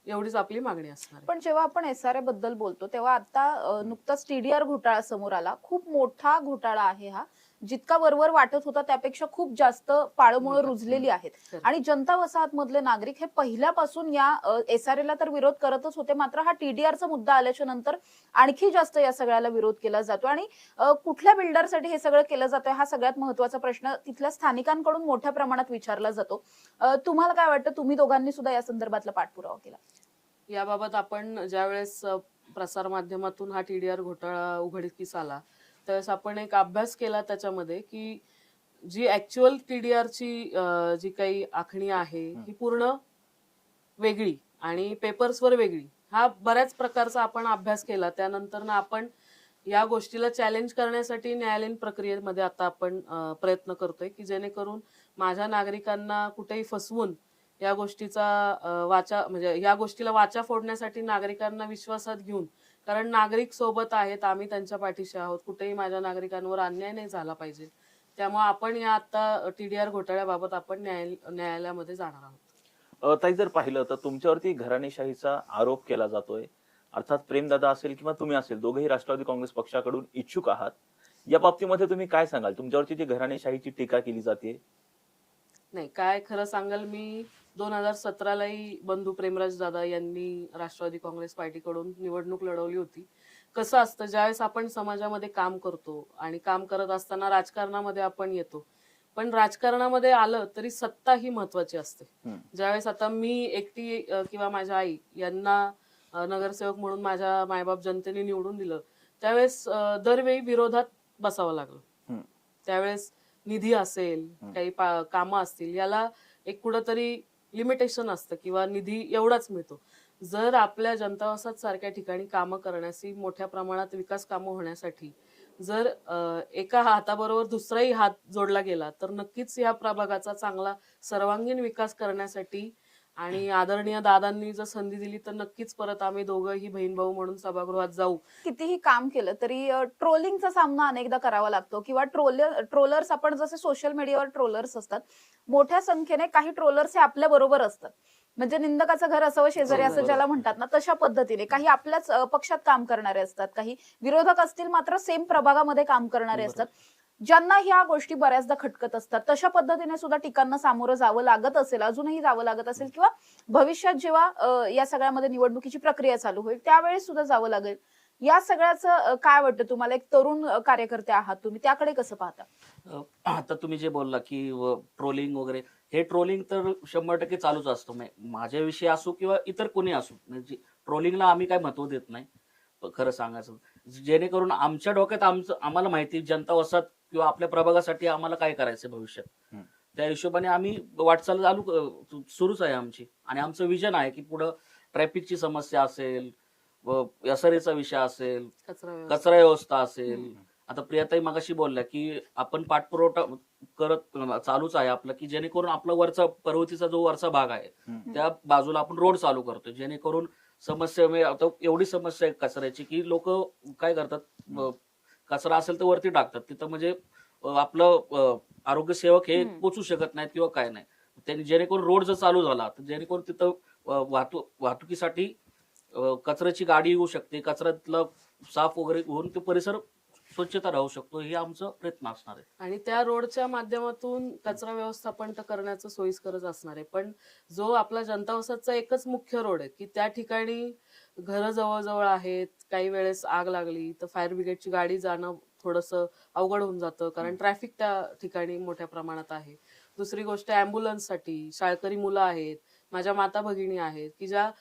एवढीच आपली मागणी असणार आहे. पण जेव्हा आपण एसआरए बद्दल बोलतो तेव्हा आता नुकताच टीडीआर घोटाळा समोर आला. खूप मोठा घोटाळा आहे हा. जितका वरवर वाटत होता त्यापेक्षा खूप जास्त पाळंमुळं रुजलेली आहेत आणि जनता वसाहत मधले नागरिक हे पहिल्यापासून या एसआरएला तर विरोध करतच होते, मात्र हा टीडीआरचा मुद्दा आल्याच्या नंतर आणखी जास्त या सगळ्याला विरोध केला जातो. आणि कुठल्या बिल्डरसाठी हे सगळं केलं जातंय हा सगळ्यात महत्वाचा प्रश्न तिथल्या स्थानिकांकडून मोठ्या प्रमाणात विचारला जातो. तुम्हाला काय वाटतं? तुम्ही दोघांनी सुद्धा या संदर्भातला पाठपुरावा केला. याबाबत आपण ज्यावेळेस प्रसार माध्यमातून हा टीडीआर घोटाळा उघडकीस आला त्यावेळेस आपण एक अभ्यास केला त्याच्यामध्ये की जी ऍक्च्युअल टीडीआरची जी काही आखणी आहे ही पूर्ण वेगळी आणि पेपर्सवर वेगळी, हा बऱ्याच प्रकारचा आपण अभ्यास केला. त्यानंतर आपण या गोष्टीला चॅलेंज करण्यासाठी न्यायालयीन प्रक्रियेमध्ये आता आपण प्रयत्न करतोय, की जेणेकरून माझ्या नागरिकांना कुठेही फसवून या गोष्टीचा म्हणजे या गोष्टीला वाचा फोडण्यासाठी नागरिकांना विश्वासात घेऊन, कारण नागरिक सोबत आहेत, आम्ही त्यांच्या पाठीशी आहोत, कुठेही माझ्या नागरिकांवर अन्याय नाही झाला पाहिजे. त्यामुळे आपण या आता TDR घोटाळ्याबाबत आपण न्यायालयामध्ये जाणार आहोत. ताई, जर पाहिलं तर तुमच्यावरती घराणेशाहीचा आरोप केला जातोय. अर्थात प्रेमदादा असेल किंवा तुम्ही असेल, दोघेही राष्ट्रवादी काँग्रेस पक्षाकडून इच्छुक आहात. या बाबतीमध्ये तुम्ही काय सांगाल? तुमच्यावरती जी घराणेशाहीची टीका केली जाते. नाही, काय खरं सांगाल, मी 2017लाही बंधू प्रेमराज दादा यांनी राष्ट्रवादी काँग्रेस पार्टीकडून निवडणूक लढवली होती. कसं असतं, ज्यावेळेस आपण समाजामध्ये काम करतो आणि काम करत असताना राजकारणामध्ये आपण येतो, पण राजकारणामध्ये आलं तरी सत्ता ही महत्वाची असते. ज्यावेळेस आता मी एकटी किंवा माझ्या आई यांना नगरसेवक म्हणून माझ्या मायबाप जनतेने निवडून दिलं, त्यावेळेस दरवेळी विरोधात बसावं लागलं. त्यावेळेस निधी असेल, काही कामं असतील, याला एक कुठंतरी लिमिटेशन असतं किंवा निधी एवढाच मिळतो. जर आपल्या जनता वसाहत सारख्या ठिकाणी कामं करण्यासाठी, मोठ्या प्रमाणात विकास कामं होण्यासाठी जर एका हाताबरोबर दुसराही हात जोडला गेला, तर नक्कीच या प्रभागाचा चांगला सर्वांगीण विकास करण्यासाठी आणि आदरणीय दादांनी जर संधी दिली तर नक्कीच परत आम्ही दोघंही बहीण भाऊ म्हणून सभागृहात जाऊ. कितीही काम केलं तरी ट्रोलिंगचा सामना अनेकदा करावा लागतो किंवा ट्रोलर्स, आपण जसे सोशल मीडियावर ट्रोलर्स असतात, मोठ्या संख्येने काही ट्रोलर्स हे आपल्या बरोबर असतात. म्हणजे निंदकाचं घर असावं शेजारी असं ज्याला म्हणतात ना, तशा पद्धतीने काही आपल्याच पक्षात काम करणारे असतात, काही विरोधक असतील मात्र सेम प्रभागामध्ये काम करणारे असतात, ज्यांना ह्या गोष्टी बऱ्याचदा खटकत असतात. तशा पद्धतीने सुद्धा टीकांना सामोरं जावं लागत असेल, अजूनही जावं लागत असेल, किंवा भविष्यात जेव्हा या सगळ्यामध्ये निवडणुकीची प्रक्रिया चालू होईल त्यावेळेस सुद्धा जावं लागेल. या सगळ्याचं काय वाटतं तुम्हाला? एक तरुण कार्यकर्ते आहात तुम्ही, त्याकडे कसं पाहता? आता तुम्ही जे बोलला की ट्रोलिंग वगैरे, हे ट्रोलिंग तर 100% चालूच असतं. माझ्याविषयी असो किंवा इतर कोणी असो, म्हणजे ट्रोलिंगला आम्ही काय महत्व देत नाही खरं सांगायचं. जेणेकरून आमच्या डोक्यात आम्हाला माहिती, जनता वसाहत किंवा आपल्या प्रभागासाठी आम्हाला काय करायचं भविष्यात, त्या हिशोबाने आम्ही वाटचाल सुरूच आहे आमची. आणि आमचं विजन आहे की पुढं ट्रॅफिकची समस्या असेल, SRA चा विषय असेल, कचरा व्यवस्था असेल. आता प्रियाताई मगाशी बोलल्या की आपण पाठपुरवठा करत चालूच आहे आपलं, की जेणेकरून आपला वरचा पर्वतीचा जो वरचा भाग आहे त्या बाजूला आपण रोड चालू करतोय, जेणेकरून समस्या आता एवढी समस्या आहे कचऱ्याची की लोक काय करतात, कचरा असेल तर वरती टाकतात. तिथं म्हणजे आपलं आरोग्य सेवक हे पोचू शकत नाहीत किंवा काय नाही. त्यांनी जेणेकरून रोड जर चालू झाला तर जेणेकरून तिथं वाहतुकीसाठी कचऱ्याची गाडी येऊ शकते, कचऱ्यातलं साफ वगैरे होऊन तो परिसर स्वच्छता राहू शकतो, हे आमचा प्रयत्न असणार आहे. आणि त्या रोडच्या माध्यमातून कचरा व्यवस्थापन तर करण्याचं सोयीस्करच असणार आहे. पण जो आपला जनता वसाहतचा एकच मुख्य रोड आहे की त्या ठिकाणी घरं जवळजवळ आहेत, काही वेळेस आग लागली तर फायर ब्रिगेडची गाडी जाणं थोडंसं अवघड होऊन जातं, कारण ट्रॅफिक त्या ठिकाणी मोठ्या प्रमाणात आहे. दुसरी गोष्ट, ॲम्ब्युलन्ससाठी शाळकरी मुलं आहेत, माझ्या माता भगिनी आहेत की ज्या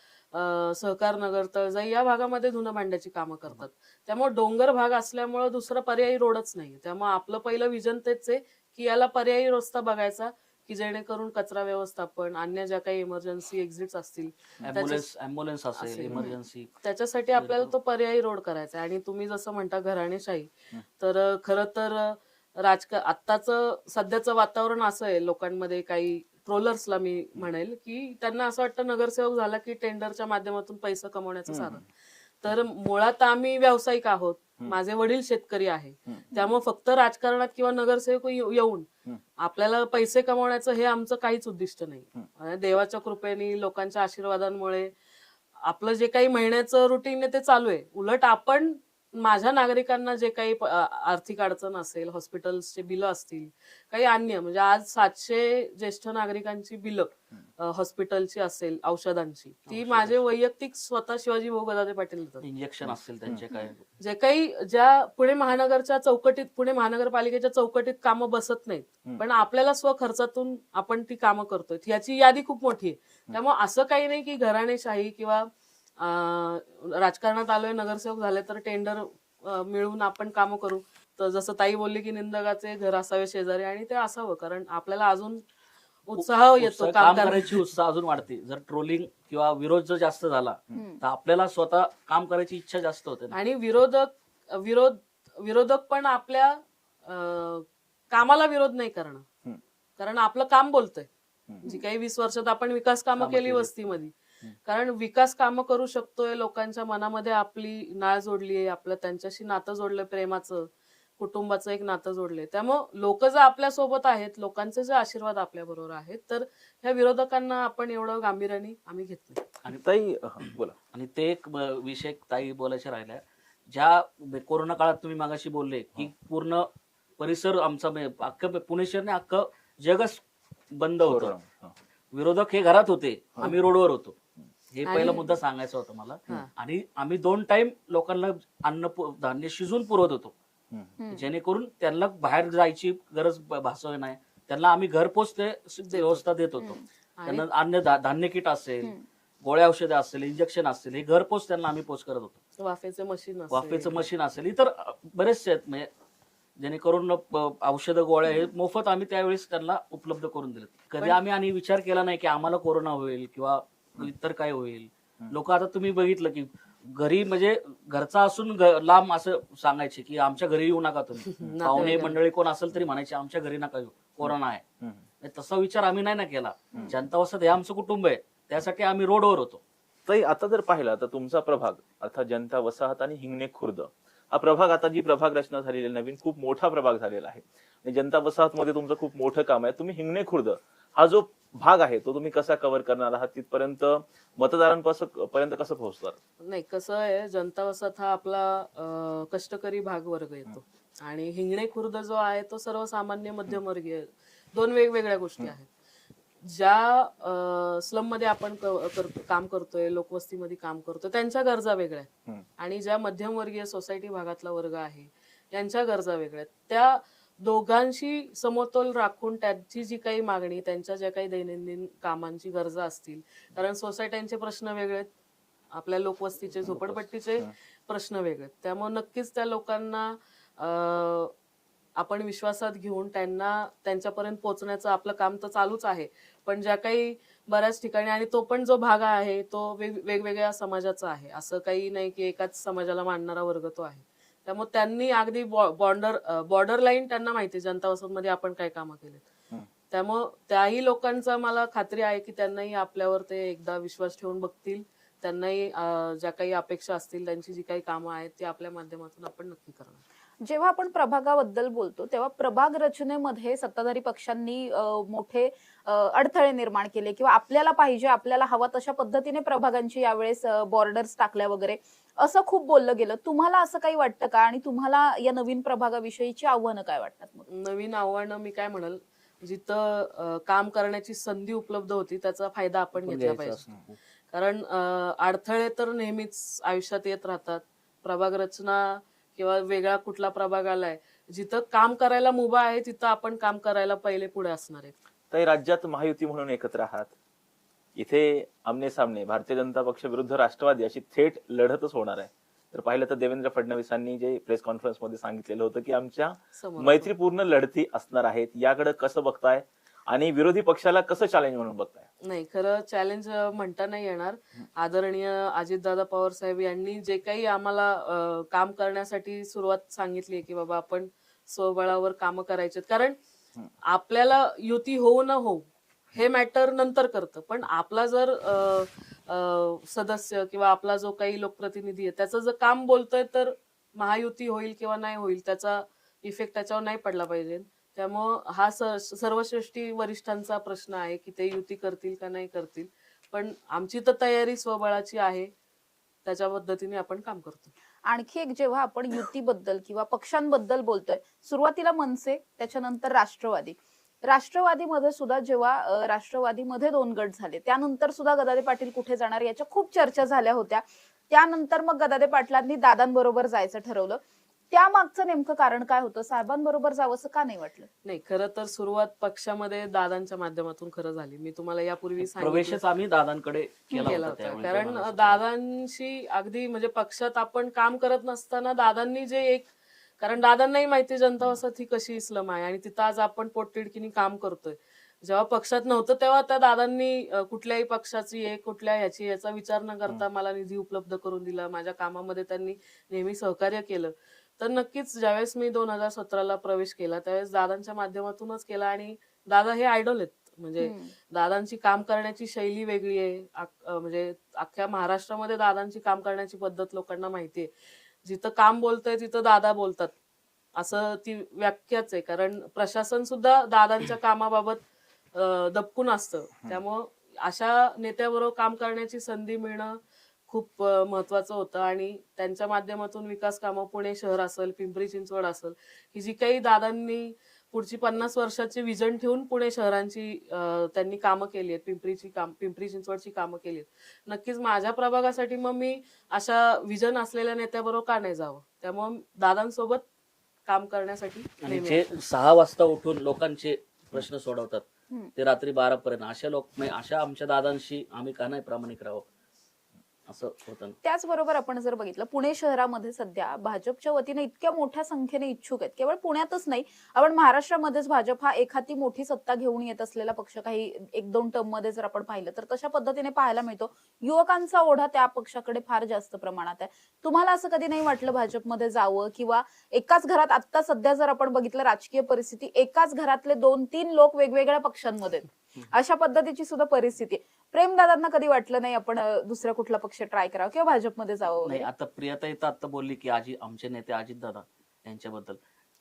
सहकार नगर तळजाई या भागामध्ये धुणं भांड्याची कामं करतात. त्यामुळे डोंगर भाग असल्यामुळे दुसरा पर्यायी रोडच नाही. त्यामुळे आपलं पहिलं विजन तेच आहे की याला पर्यायी रस्ता बघायचा, की जेणेकरून कचरा व्यवस्थापन, अन्य ज्या काही इमर्जन्सी एक्झिट्स असतील, ॲम्ब्युलन्स असेल, इमर्जन्सी, त्याच्यासाठी आपल्याला तो पर्यायी रोड करायचा आहे. आणि तुम्ही जसं म्हणता घराणेशाही, तर खरं तर आत्ताचं सध्याचं वातावरण असं आहे लोकांमध्ये, काही ट्रोलर्सला मी म्हणेल की त्यांना असं वाटतं नगरसेवक झाला की टेंडरच्या माध्यमातून पैसा कमवण्याचं साधन. तर मुळात आम्ही व्यावसायिक आहोत, माझे वडील शेतकरी आहे, त्यामुळे फक्त राजकारणात किंवा नगरसेवक येऊन आपल्याला पैसे कमवण्याचं हे आमचं काहीच उद्दिष्ट नाही. देवाच्या कृपेने, लोकांच्या आशीर्वादांमुळे आपलं जे काही महिन्याचं रुटीन आहे ते चालू आहे. उलट आपण माझ्या नागरिकांना जे काही आर्थिक अडचण असेल, हॉस्पिटल्सचे बिलं असतील, काही अन्य, म्हणजे आज 700 ज्येष्ठ नागरिकांची बिलं हॉस्पिटलची असेल, औषधांची, ती माझे वैयक्तिक स्वतः शिवाजी भाऊ गदादे पाटील देतात. इंजेक्शन असतील त्यांचे, काय जे काही ज्या पुणे महानगरच्या चौकटीत, पुणे महानगरपालिकेच्या चौकटीत कामं बसत नाहीत, पण आपल्याला स्वखर्चातून आपण ती कामं करतोय, याची यादी खूप मोठी आहे. त्यामुळे असं काही नाही की घराणेशाही किंवा राजकारणात आलोय, नगरसेवक झाले तर टेंडर मिळून आपण कामं करू. तर जसं ताई बोलली की निंदकाचे घर असावे शेजारी, आणि ते असावं, कारण आपल्याला अजून उत्साह येतो काम काम करायची. करायची उत्साह अजून वाढते. जर ट्रोलिंग किंवा विरोध जर जास्त झाला हम्म. तर आपल्याला स्वतः काम करायची इच्छा जास्त होते ना. आणि विरोधक पण आपल्या कामाला विरोध नाही करणं, हम्म. कारण आपलं काम बोलतंय. हम्म. जी काही 20 वर्षात आपण विकास कामं कामं केली केली. वस्तीमध्ये, कारण विकास कामं करू शकतोय, लोकांच्या मनामध्ये आपली नाळ जोडली आहे, आपलं त्यांच्याशी नातं जोडलंय, प्रेमाचं, कुटुंबाचं एक नातं जोडलंय. त्यामुळं लोक जर आपल्या सोबत आहेत, लोकांचे जे आशीर्वाद आपल्या बरोबर आहेत, तर ह्या विरोधकांना आपण एवढं गांभीर्याने आम्ही घेत नाही. आणि ताई बोला. आणि ते एक विषय ताई बोलायच्या राहिल्या. ज्या कोरोना काळात तुम्ही मागाशी बोलले की पूर्ण परिसर आमचा अख्खं पुणे शहर नाही, अख्खं जगच बंद होतं. हा. विरोधक हे घरात होते, आम्ही रोडवर होतो. हे आणि- पहिला मुद्दा सांगायचा होता मला. हा. आणि आम्ही 2 टाइम लोकांना धान्य शिजून पुरवत होतो, हम्म. जेणेकरून त्यांना बाहेर जायची गरज भासव नाही. त्यांना आम्ही घरपोच ते व्यवस्था देत होतो. आणि त्यांना धान्य किट असेल, हम्म. गोळ्या औषधं असेल, इंजेक्शन असेल, हे घरपोच त्यांना आम्ही पोच करत होतो. वाफेचे मशीन वाफेचं मशीन असेल, इतर बरेचसे आहेत, म्हणजे जेणेकरून औषधं गोळ्या हे मोफत आम्ही त्यावेळेस त्यांना उपलब्ध करून दिले. कधी आम्ही आणि विचार केला नाही की आम्हाला कोरोना होईल किंवा इतर काय होईल. लोक आता तुम्ही बघितलं की घरी म्हणजे घरचा असून लांब असं सांगायचे की आमच्या घरी येऊ नका तुम्ही. पाहुणे मंडळी कोण असेल तरी म्हणायचे आमच्या घरी नका येऊ, कोरोना आहे. हम्म. तसा विचार आम्ही नाही ना केला. जनता वसत हे आमचं कुटुंब आहे, त्यासाठी आम्ही रोडवर होतो. ताई आता जर पाहिला तर तुमचा प्रभाग अर्थात जनता वसाहत आणि हिंगणे खुर्द हा प्रभाग, आता जी प्रभाग रचना झालेली आहे, नवीन खूप मोठा प्रभाग झालेला आहे. आणि जनता वसाहत मध्ये तुमचं खूप मोठं काम आहे. तुम्ही हिंगणे खुर्द हा जो भाग आहे तो तुम्ही कसा कव्हर करणार आहात, तिथपर्यंत मतदारांपर्यंत कसं पोहोचणार? नाही, कसं आहे, जनता वसाहत हा आपला कष्टकरी भाग वर्ग येतो, आणि हिंगणे खुर्द जो आहे तो सर्वसामान्य मध्यमवर्गीय. 2 वेगवेगळ्या गोष्टी आहेत. ज्या स्लम मध्ये आपण काम करतोय, लोकवस्तीमध्ये काम करतोय, त्यांच्या गरजा वेगळ्या आहेत. आणि ज्या मध्यमवर्गीय सोसायटी भागातला वर्ग आहे यांच्या गरजा वेगळ्या आहेत. त्या दोघांशी समतोल राखून त्यांची जी काही मागणी, त्यांच्या ज्या काही दैनंदिन कामांची गरजा असतील, कारण सोसायट्यांचे प्रश्न वेगळे आहेत, आपल्या लोकवस्तीचे झोपडपट्टीचे प्रश्न वेगळे आहेत. त्यामुळे नक्कीच त्या लोकांना आपण विश्वासात घेऊन त्यांच्यापर्यंत पोहोचण्याचं आपलं काम तर चालूच आहे. पण ज्या काही बऱ्याच ठिकाणी, आणि तो पण जो भाग आहे तो वेगवेगळ्या समाजाचा आहे, असं काही नाही की एकाच समाजाला मानणारा वर्ग तो आहे. त्यामुळे त्यांनी अगदी बॉर्डर लाईन त्यांना माहिती आहे जनता वसत मध्ये आपण काय कामं केलेत. त्यामुळं त्याही लोकांचा मला खात्री आहे की त्यांनाही आपल्यावर ते एकदा विश्वास ठेवून बघतील. त्यांनाही ज्या काही अपेक्षा असतील, त्यांची जी काही कामं आहेत ती आपल्या माध्यमातून आपण नक्की करणार. जेव्हा आपण प्रभागाबद्दल बोलतो तेव्हा प्रभाग रचनेमध्ये सत्ताधारी पक्षांनी मोठे अडथळे निर्माण केले, किंवा आपल्याला पाहिजे, आपल्याला हवा तशा पद्धतीने प्रभागांची यावेळेस बॉर्डर्स टाकल्या वगैरे, असं खूप बोललं गेलं. तुम्हाला असं काही वाटतं का? आणि तुम्हाला या नवीन प्रभागाविषयीची आव्हानं काय वाटतात? मग नवीन आव्हानं मी काय म्हणाल, जिथं काम करण्याची संधी उपलब्ध होती त्याचा फायदा आपण घेतला पाहिजे. कारण अडथळे तर नेहमीच आयुष्यात येत राहतात. प्रभाग रचना किंवा वेगळा कुठला प्रभाग आलाय, जिथं काम करायला मुभा आहे तिथं आपण काम करायला पहिले पुढे असणार आहे. ताई, राज्यात महायुती म्हणून एकत्र आहात. इथे आमने सामने भारतीय जनता पक्ष विरुद्ध राष्ट्रवादी अशी थेट लढतच होणार आहे. तर पाहिलं तर देवेंद्र फडणवीसांनी जे प्रेस कॉन्फरन्स मध्ये सांगितलेलं होतं की आमच्या समोर मैत्रीपूर्ण लढती असणार आहेत. याकडे कसं बघताय आणि विरोधी पक्षाला कसं चॅलेंज म्हणून बघताय? नाही, खरं चॅलेंज म्हणता नाही येणार. आदरणीय अजितदादा पवार साहेब यांनी जे काही आम्हाला काम करण्यासाठी सुरुवात सांगितली की बाबा आपण स्वबळावर कामं करायचे, कारण आपल्याला युती होऊ न होऊ हे मॅटर नंतर करतं, पण आपला जर सदस्य किंवा आपला जो काही लोकप्रतिनिधी आहे त्याचं जर काम बोलतोय तर महायुती होईल किंवा नाही होईल त्याचा इफेक्ट त्याच्यावर नाही पडला पाहिजे. त्यामुळं हा सर्वश्रेष्ठी वरिष्ठांचा प्रश्न आहे की ते युती करतील का नाही करतील, पण आमची तर तयारी स्वबळाची आहे, त्याच्या पद्धतीने आपण काम करतो. आणखी एक, जेव्हा आपण युतीबद्दल किंवा पक्षांबद्दल बोलतोय, सुरुवातीला मनसे, त्याच्यानंतर राष्ट्रवादीमध्ये सुद्धा जेव्हा राष्ट्रवादीमध्ये 2 गट झाले, त्यानंतर सुद्धा गदादे पाटील कुठे जाणार याच्या खूप चर्चा झाल्या होत्या. त्यानंतर मग गदादे पाटलांनी दादांबरोबर जायचं ठरवलं. त्यामागचं नेमकं कारण काय होतं? साहेबांबरोबर जावं असं का नाही वाटलं? नाही, खरं तर सुरुवात पक्षामध्ये दादांच्या माध्यमातून खरं झाली. मी तुम्हाला यापूर्वी प्रवेशच आम्ही दादांकडे केला केला होता, त्यावेळी कारण तेव्हा दादांशी अगदी म्हणजे पक्षात आपण काम करत नसताना दादांनी जे एक, कारण दादांनाही माहिती जनता वसत ही कशी इस्लाम आहे आणि तिथं आज आपण पोटतिडकीने काम करतोय. जेव्हा पक्षात नव्हतं तेव्हा त्या दादांनी कुठल्याही पक्षाची कुठल्या याचा विचार न करता मला निधी उपलब्ध करून दिला. माझ्या कामामध्ये त्यांनी नेहमी सहकार्य केलं. तर नक्कीच ज्यावेळेस मी 2017ला प्रवेश केला त्यावेळेस दादांच्या माध्यमातूनच केला आणि दादा हे आयडॉल आहेत. म्हणजे दादांची काम करण्याची शैली वेगळी आहे. म्हणजे अख्ख्या महाराष्ट्रामध्ये दादांची काम करण्याची पद्धत लोकांना माहितीये. जिथं काम बोलतंय तिथं दादा बोलतात असं ती व्याख्याच आहे. कारण प्रशासन सुद्धा दादांच्या कामाबाबत दबकून असतं. त्यामुळं अशा नेत्याबरोबर काम करण्याची संधी मिळणं खूप महत्वाचं होतं आणि त्यांच्या माध्यमातून विकास कामं पुणे शहर असेल, पिंपरी चिंचवड असेल, ही जी काही दादांनी पुढची 50 वर्षाची विजन ठेवून पुणे शहरांची त्यांनी कामं केली आहेत, पिंपरी चिंचवडची कामं केली आहेत. नक्कीच माझ्या प्रभागासाठी मग मी अशा विजन असलेल्या नेत्याबरोबर का नाही जावं. त्यामुळे दादांसोबत काम करण्यासाठी आणि नेहमी जे 6 वाजता उठून लोकांचे प्रश्न सोडवतात ते रात्री 12 पर्यंत अशा आमच्या दादांशी आम्ही का नाही प्रामाणिक राहावं असं होतं. त्याचबरोबर आपण जर बघितलं पुणे शहरामध्ये सध्या भाजपच्या वतीने इतक्या मोठ्या संख्येने इच्छुक आहेत. केवळ पुण्यातच नाही, आपण महाराष्ट्रामध्येच भाजप हा एखादी मोठी सत्ता घेऊन येत असलेला पक्ष काही 1-2 टर्म मध्ये जर आपण पाहिलं तर तशा पद्धतीने पाहायला मिळतो. युवकांचा ओढा त्या पक्षाकडे फार जास्त प्रमाणात आहे. तुम्हाला असं कधी नाही वाटलं भाजपमध्ये जावं किंवा एकाच घरात आता सध्या जर आपण बघितलं राजकीय परिस्थिती एकाच घरातले 2-3 लोक वेगवेगळ्या पक्षांमध्ये अशा पद्धतीची सुद्धा परिस्थिती आहे. प्रेमदादांना कधी वाटलं नाही आपण दुसरा कुठला पक्ष ट्राय करावा किंवा भाजपमध्ये जावं? नाही, आता प्रियताई तर आता बोलली की आमचे नेते अजितदादा यांच्याबद्दल,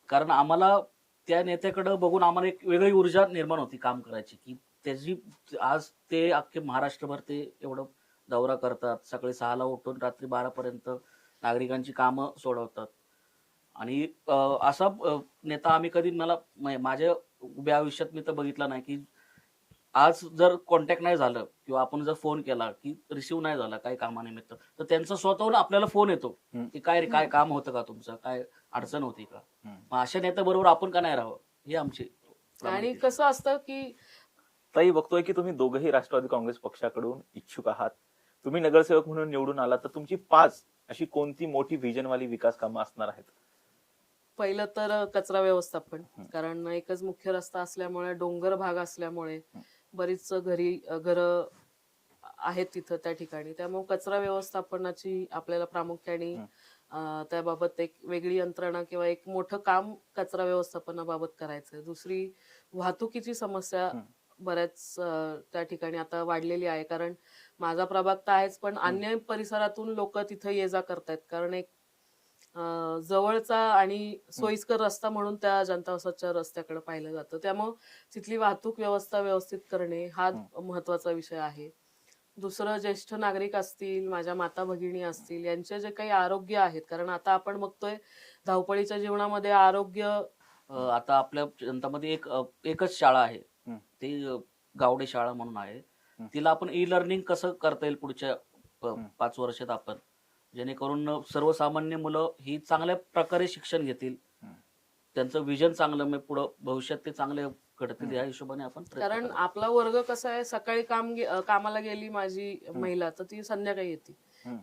कारण आम्हाला त्या नेत्याकडे बघून आम्हाला एक वेगळी ऊर्जा निर्माण होती काम करायची, की त्याची आज ते अख्खे महाराष्ट्रभर ते एवढं दौरा करतात, सकाळी 6ला उठून रात्री 12 पर्यंत नागरिकांची कामं सोडवतात. आणि असा नेता आम्ही कधी माझ्या उभ्या आयुष्यात मी तर बघितला नाही की आज जर कॉन्टॅक्ट नाही झालं किंवा आपण जर फोन केला की रिसिव्ह नाही झाला काही कामानिमित्त तर त्यांचा स्वतःहून आपल्याला फोन येतो की काय रे, काय काम होतं का तुमचं, काय अडचण होती का. मग अशा नेत्याबरोबर आपण का नाही राहावं हे आमची. आणि कसं असतं की ताई, बघतोय की तुम्ही दोघंही राष्ट्रवादी काँग्रेस पक्षाकडून इच्छुक आहात. तुम्ही नगरसेवक म्हणून निवडून आलात तर तुमची 5 अशी कोणती मोठी व्हिजनवाली विकास कामं असणार आहेत? पहिलं तर कचरा व्यवस्थापन. कारण एकच मुख्य रस्ता असल्यामुळे, डोंगर भाग असल्यामुळे बरीच घरं आहेत तिथं त्या ठिकाणी. त्यामुळे कचरा व्यवस्थापनाची आपल्याला प्रामुख्याने त्याबाबत एक वेगळी यंत्रणा किंवा एक मोठं काम कचरा व्यवस्थापनाबाबत करायचंय. दुसरी वाहतुकीची समस्या बऱ्याच त्या ठिकाणी आता वाढलेली आहे. कारण माझा प्रभाग तर आहेच, पण अन्य परिसरातून लोक तिथं ये जा करतायत. कारण एक जवळचा आणि सोयीस्कर रस्ता म्हणून त्या जनता वसाहतच्या रस्त्याकडे पाहिलं जातं. त्यामुळे तिथली वाहतूक व्यवस्था व्यवस्थित करणे हा महत्वाचा विषय आहे. दुसरं, ज्येष्ठ नागरिक असतील, माझ्या माता भगिनी असतील, यांचे जे काही आरोग्य आहेत, कारण आता आपण बघतोय धावपळीच्या जीवनामध्ये आरोग्य. आता आपल्या जनतामध्ये एकच शाळा आहे, ती गावडे शाळा म्हणून आहे. तिला आपण ई लर्निंग कसं करता येईल पुढच्या 5 वर्षात आपण, जेणेकरून सर्वसामान्य मुलं ही चांगल्या प्रकारे शिक्षण घेतील, त्यांचं विजन चांगलं, मग पुढं भविष्यात ते चांगले घडतील या हिशोबाने आपण कारण आपला वर्ग कसा आहे, सकाळी कामाला गेली माझी महिला तर ती संध्याकाळी येते.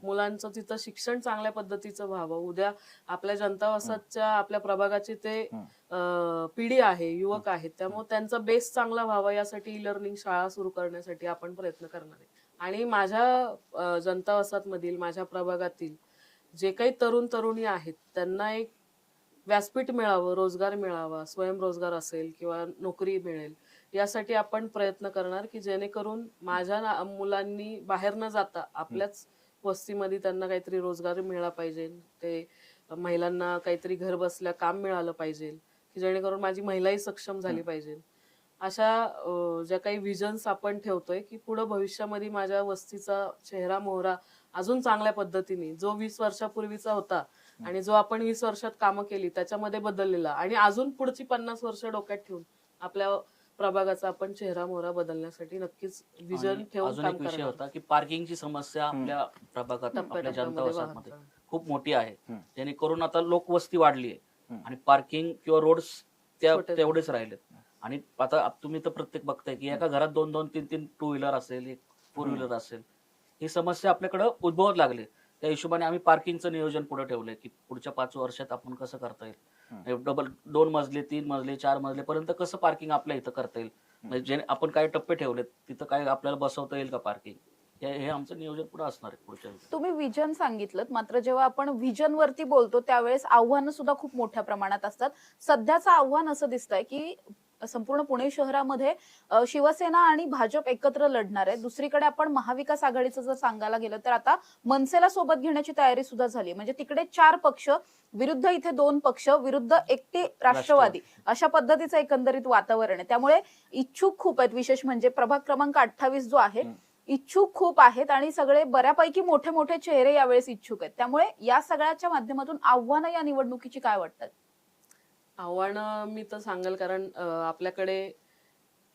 मुलांचं तिथं शिक्षण चांगल्या पद्धतीचं व्हावं. उद्या आपल्या जनता वसाहतच्या आपल्या प्रभागाची ते पिढी आहे, युवक आहेत, त्यामुळे त्यांचा बेस चांगला व्हावा यासाठी ई लर्निंग शाळा सुरू करण्यासाठी आपण प्रयत्न करणार आहे. आणि माझ्या जनता वसाहत मधील, माझ्या प्रभागातील जे काही तरुण तरुणी आहेत त्यांना एक व्यासपीठ मिळावं, रोजगार मिळावा, स्वयंरोजगार असेल किंवा नोकरी मिळेल यासाठी आपण प्रयत्न करणार, की जेणेकरून माझ्या मुलांनी बाहेर न जाता आपल्याच वस्तीमध्ये त्यांना काहीतरी रोजगार मिळाला पाहिजे. ते महिलांना काहीतरी घर बसल्या काम मिळालं पाहिजे, की जेणेकरून माझी महिलाही सक्षम झाली पाहिजे. अशा ज्या काही विजन्स आपण ठेवतोय की पुढे भविष्यामध्ये माझ्या वस्तीचा चेहरा मोहरा अजून चांगल्या पद्धतीने, जो 20 वर्षापूर्वीचा होता आणि जो आपण 20 वर्षात कामं केली त्याच्यामध्ये बदललेला, आणि अजून पुढची 50 वर्ष डोक्यात ठेवून आपल्या प्रभागाचा आपण चेहरा मोहरा बदलण्यासाठी नक्कीच विजन ठेवून अजून काम एक विषय करणार. होता की पार्किंगची समस्या आपल्या प्रभागात, आपल्या जनता वसाहतमध्ये खूप मोठी आहे, जेणेकरून आता लोकवस्ती वाढली आहे आणि पार्किंग किंवा रोड्स तेवढेच राहिलेत. आणि आता तुम्ही तर प्रत्येक बघताय की एका घरात 2-2, 3-3 टू व्हीलर असेल, एक 4 व्हीलर असेल, ही समस्या आपल्याकडे उद्भवत लागली. त्या हिशोबाने आम्ही पार्किंगचं नियोजन पुढे ठेवलंय की पुढच्या 5 वर्षात आपण कसं करता येईल, डबल 2 मजले, 3 मजले, 4 मजले पर्यंत कसं पार्किंग आपल्या इथं करता येईल, म्हणजे जे आपण काय टप्पे ठेवलेत तिथं काय आपल्याला बसवता येईल का पार्किंग, हे आमचं नियोजन पुढे असणार आहे पुढच्या वेळी. तुम्ही विजन सांगितलं, मात्र जेव्हा आपण विजन वरती बोलतो त्यावेळेस आव्हानं सुद्धा खूप मोठ्या प्रमाणात असतात. सध्याचं आव्हान असं दिसतंय की संपूर्ण पुणे शहरामध्ये शिवसेना आणि भाजप एकत्र लढणार आहे. दुसरीकडे आपण महाविकास आघाडीचं जर सांगायला गेलं तर आता मनसेला सोबत घेण्याची तयारी सुद्धा झाली. म्हणजे तिकडे 4 पक्ष विरुद्ध इथे 2 पक्ष विरुद्ध एकटे राष्ट्रवादी, अशा पद्धतीचं एकंदरीत वातावरण आहे. त्यामुळे इच्छुक खूप आहेत. विशेष म्हणजे प्रभाग क्रमांक 28 जो आहे, इच्छुक खूप आहेत आणि सगळे बऱ्यापैकी मोठे मोठे चेहरे यावेळेस इच्छुक आहेत. त्यामुळे या सगळ्याच्या माध्यमातून आव्हानं या निवडणुकीची काय वाटतात? आव्हानं मी तर सांगेल, कारण आपल्याकडे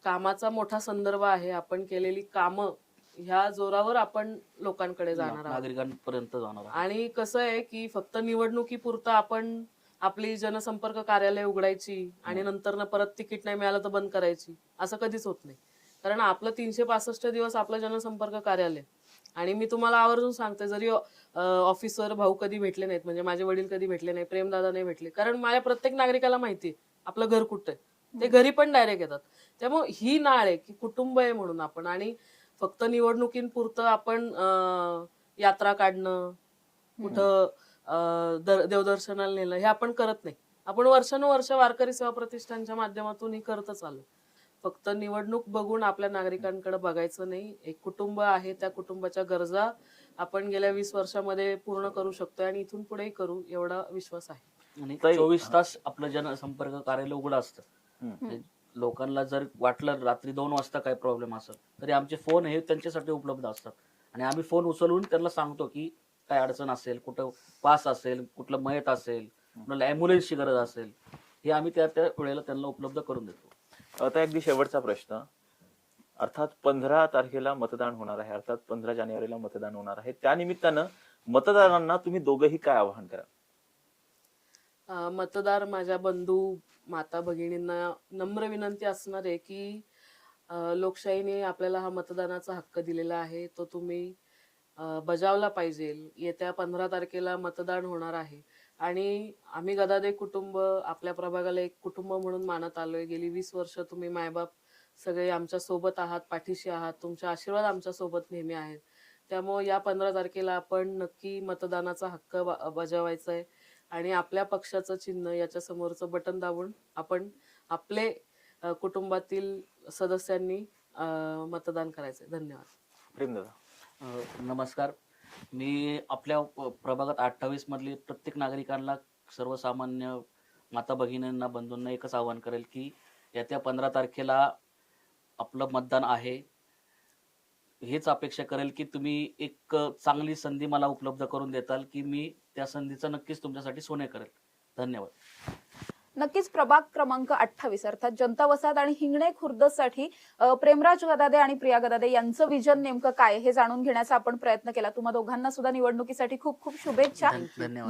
कामाचा मोठा संदर्भ आहे. आपण केलेली कामं ह्या जोरावर आपण लोकांकडे जाणार आहोत, नागरिकांपर्यंत जाणार आहे. आणि कसं आहे की फक्त निवडणुकीपुरतं आपण आपली जनसंपर्क कार्यालय उघडायची आणि नंतर परत तिकीट नाही मिळालं तर बंद करायची, असं कधीच होत नाही. कारण आपलं 365 दिवस आपलं जनसंपर्क कार्यालय. आणि मी तुम्हाला आवर्जून सांगते, जरी ऑफिसवर भाऊ कधी भेटले नाहीत, म्हणजे माझे वडील कधी भेटले नाही, प्रेमदादा नाही भेटले, कारण माझ्या प्रत्येक नागरिकाला माहिती आहे आपलं घर कुठं आहे. ते घरी पण डायरेक्ट येतात. त्यामुळे ही नाळ आहे की कुटुंब आहे म्हणून आपण, आणि फक्त निवडणुकीपुरतं आपण यात्रा काढणं, कुठं देवदर्शनाला नेलं, हे आपण करत नाही. आपण वर्षानुवर्ष वारकरी सेवा प्रतिष्ठानच्या माध्यमातून ही करतच आलो. फक्त निवडणूक बघून आपल्या नागरिकांकडे बघायचं नाही. एक कुटुंब आहे, त्या कुटुंबाच्या गरजा आपण गेल्या 20 वर्षामध्ये पूर्ण करू शकतोय आणि इथून पुढेही करू, एवढा विश्वास आहे. आणि 24 तास आपलं जनसंपर्क कार्यालय उघडं असतं. म्हणजे लोकांना जर वाटलं रात्री 2 वाजता काय प्रॉब्लेम असेल तरी आमचे फोन हे त्यांच्यासाठी उपलब्ध असतात. आणि आम्ही फोन उचलून त्यांना सांगतो की काय अडचण असेल, कुठं पास असेल, कुठलं मयत असेल, कुणाला ॲम्ब्युलन्सची गरज असेल, हे आम्ही त्या वेळेला त्यांना उपलब्ध करून देतो. आता अगदी शेवटचा प्रश्न, अर्थात 15 तारखेला मतदान होणार आहे, अर्थात 15 जानेवारीला मतदान होणार आहे. त्या निमित्तानं मतदारांना तुम्ही दोघंही काय आवाहन कराल? मतदार माझ्या बंधू माता भगिनींना नम्र विनंती असणार आहे की लोकशाहीने आपल्याला हा मतदानाचा हक्क दिलेला आहे, तो तुम्ही बजावला पाहिजे. येत्या 15 तारखेला मतदान होणार आहे आणि आम्ही गदादे कुटुंब आपल्या प्रभागाला एक कुटुंब म्हणून मानत आलोय. गेली 20 वर्ष तुम्ही मायबाप सगळे आमच्या सोबत आहात, पाठीशी आहात, तुमचे आशीर्वाद आमच्या सोबत नेहमी आहेत. त्यामुळे या 15 तारखेला आपण नक्की मतदानाचा हक्क बजावायचा आहे आणि आपल्या पक्षाचं चिन्ह याच्या समोरचं बटन दाबून आपण आपले कुटुंबातील सदस्यांनी मतदान करायचंय. धन्यवाद. प्रेमदादा. नमस्कार. मी आपल्या प्रभागात 28 मधली प्रत्येक नागरिकांना, सर्वसामान्य माता भगिनींना, बंधूंना एकच आवाहन करेल की येत्या 15 तारखेला आपलं मतदान आहे. हेच अपेक्षा करेल की तुम्ही एक चांगली संधी मला उपलब्ध करून देताल की मी त्या संधीचं नक्कीच तुमच्यासाठी सोने करेल. धन्यवाद. नक्कीच प्रभाग क्रमांक 28 अर्थात जनता वसाहत आणि हिंगणे खुर्दसाठी प्रेमराज गदादे आणि प्रिया गदादे यांचं विजन नेमकं काय हे जाणून घेण्याचा आपण प्रयत्न केला. तुम्हा दोघांना सुद्धा निवडणुकीसाठी खूप खूप शुभेच्छा.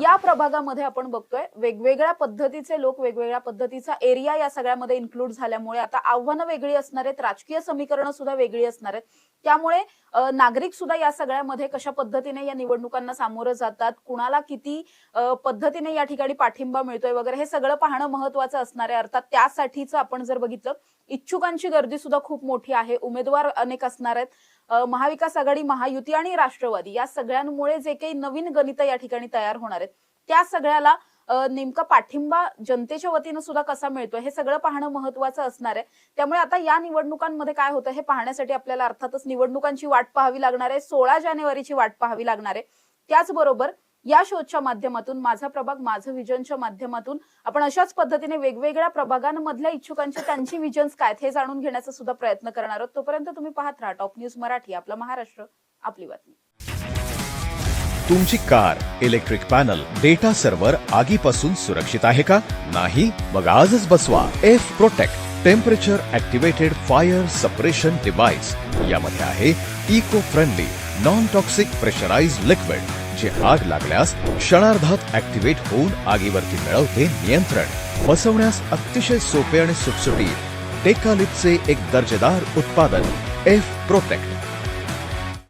या प्रभागामध्ये आपण बघतोय वेगवेगळ्या पद्धतीचे लोक, वेगवेगळ्या पद्धतीचा एरिया या सगळ्यामध्ये इन्क्लूड झाल्यामुळे आता आव्हानं वेगळी असणार आहेत, राजकीय समीकरणं सुद्धा वेगळी असणार आहेत. त्यामुळे नागरिक सुद्धा या सगळ्यामध्ये कशा पद्धतीने या निवडणुकांना सामोरं जातात, कुणाला किती पद्धतीने या ठिकाणी पाठिंबा मिळतोय वगैरे हे सगळं पाहणं महत्वाचं असणार आहे. अर्थात त्यासाठीच आपण जर बघितलं, इच्छुकांची गर्दी सुद्धा खूप मोठी आहे, उमेदवार अनेक असणार आहेत. महाविकास आघाडी, महायुती आणि राष्ट्रवादी या सगळ्यांमुळे जे काही नवीन गणित या ठिकाणी तयार होणार आहेत, त्या सगळ्याला नेमका पाठिंबा जनतेच्या वतीनं सुद्धा कसा मिळतोय हे सगळं पाहणं महत्वाचं असणार आहे. त्यामुळे आता या निवडणुकांमध्ये काय होतं हे पाहण्यासाठी आपल्याला अर्थातच निवडणुकांची वाट पाहावी लागणार आहे. 16 जानेवारीची वाट पाहावी लागणार आहे. त्याचबरोबर या शोच्या माध्यमातून, माझा प्रभाग माझं विजनच्या माध्यमातून आपण अशाच पद्धतीने वेगवेगळ्या प्रभागांमधल्या इच्छुकांचे त्यांची विजन्स काय हे जाणून घेण्याचा सुद्धा प्रयत्न करणार आहोत. तोपर्यंत तुम्ही पाहत राहा टॉप न्यूज मराठी, आपला महाराष्ट्र, आपली बातमी. तुमची car, electric panel, data server आगीपासून सुरक्षित आहे का? नाही? मग आजच बसवा F protect temperature activated fire suppression device. यामध्ये आहे eco friendly non toxic pressurised liquid, जे आग लागल्यास क्षणार्धात ऍक्टिव्हेट होऊन आगीवरती मिळवते नियंत्रण. बसवण्यास अतिशय सोपे आणि सुटसुटीत. टेकालिपचे एक दर्जेदार उत्पादन एफ प्रोटेक्ट.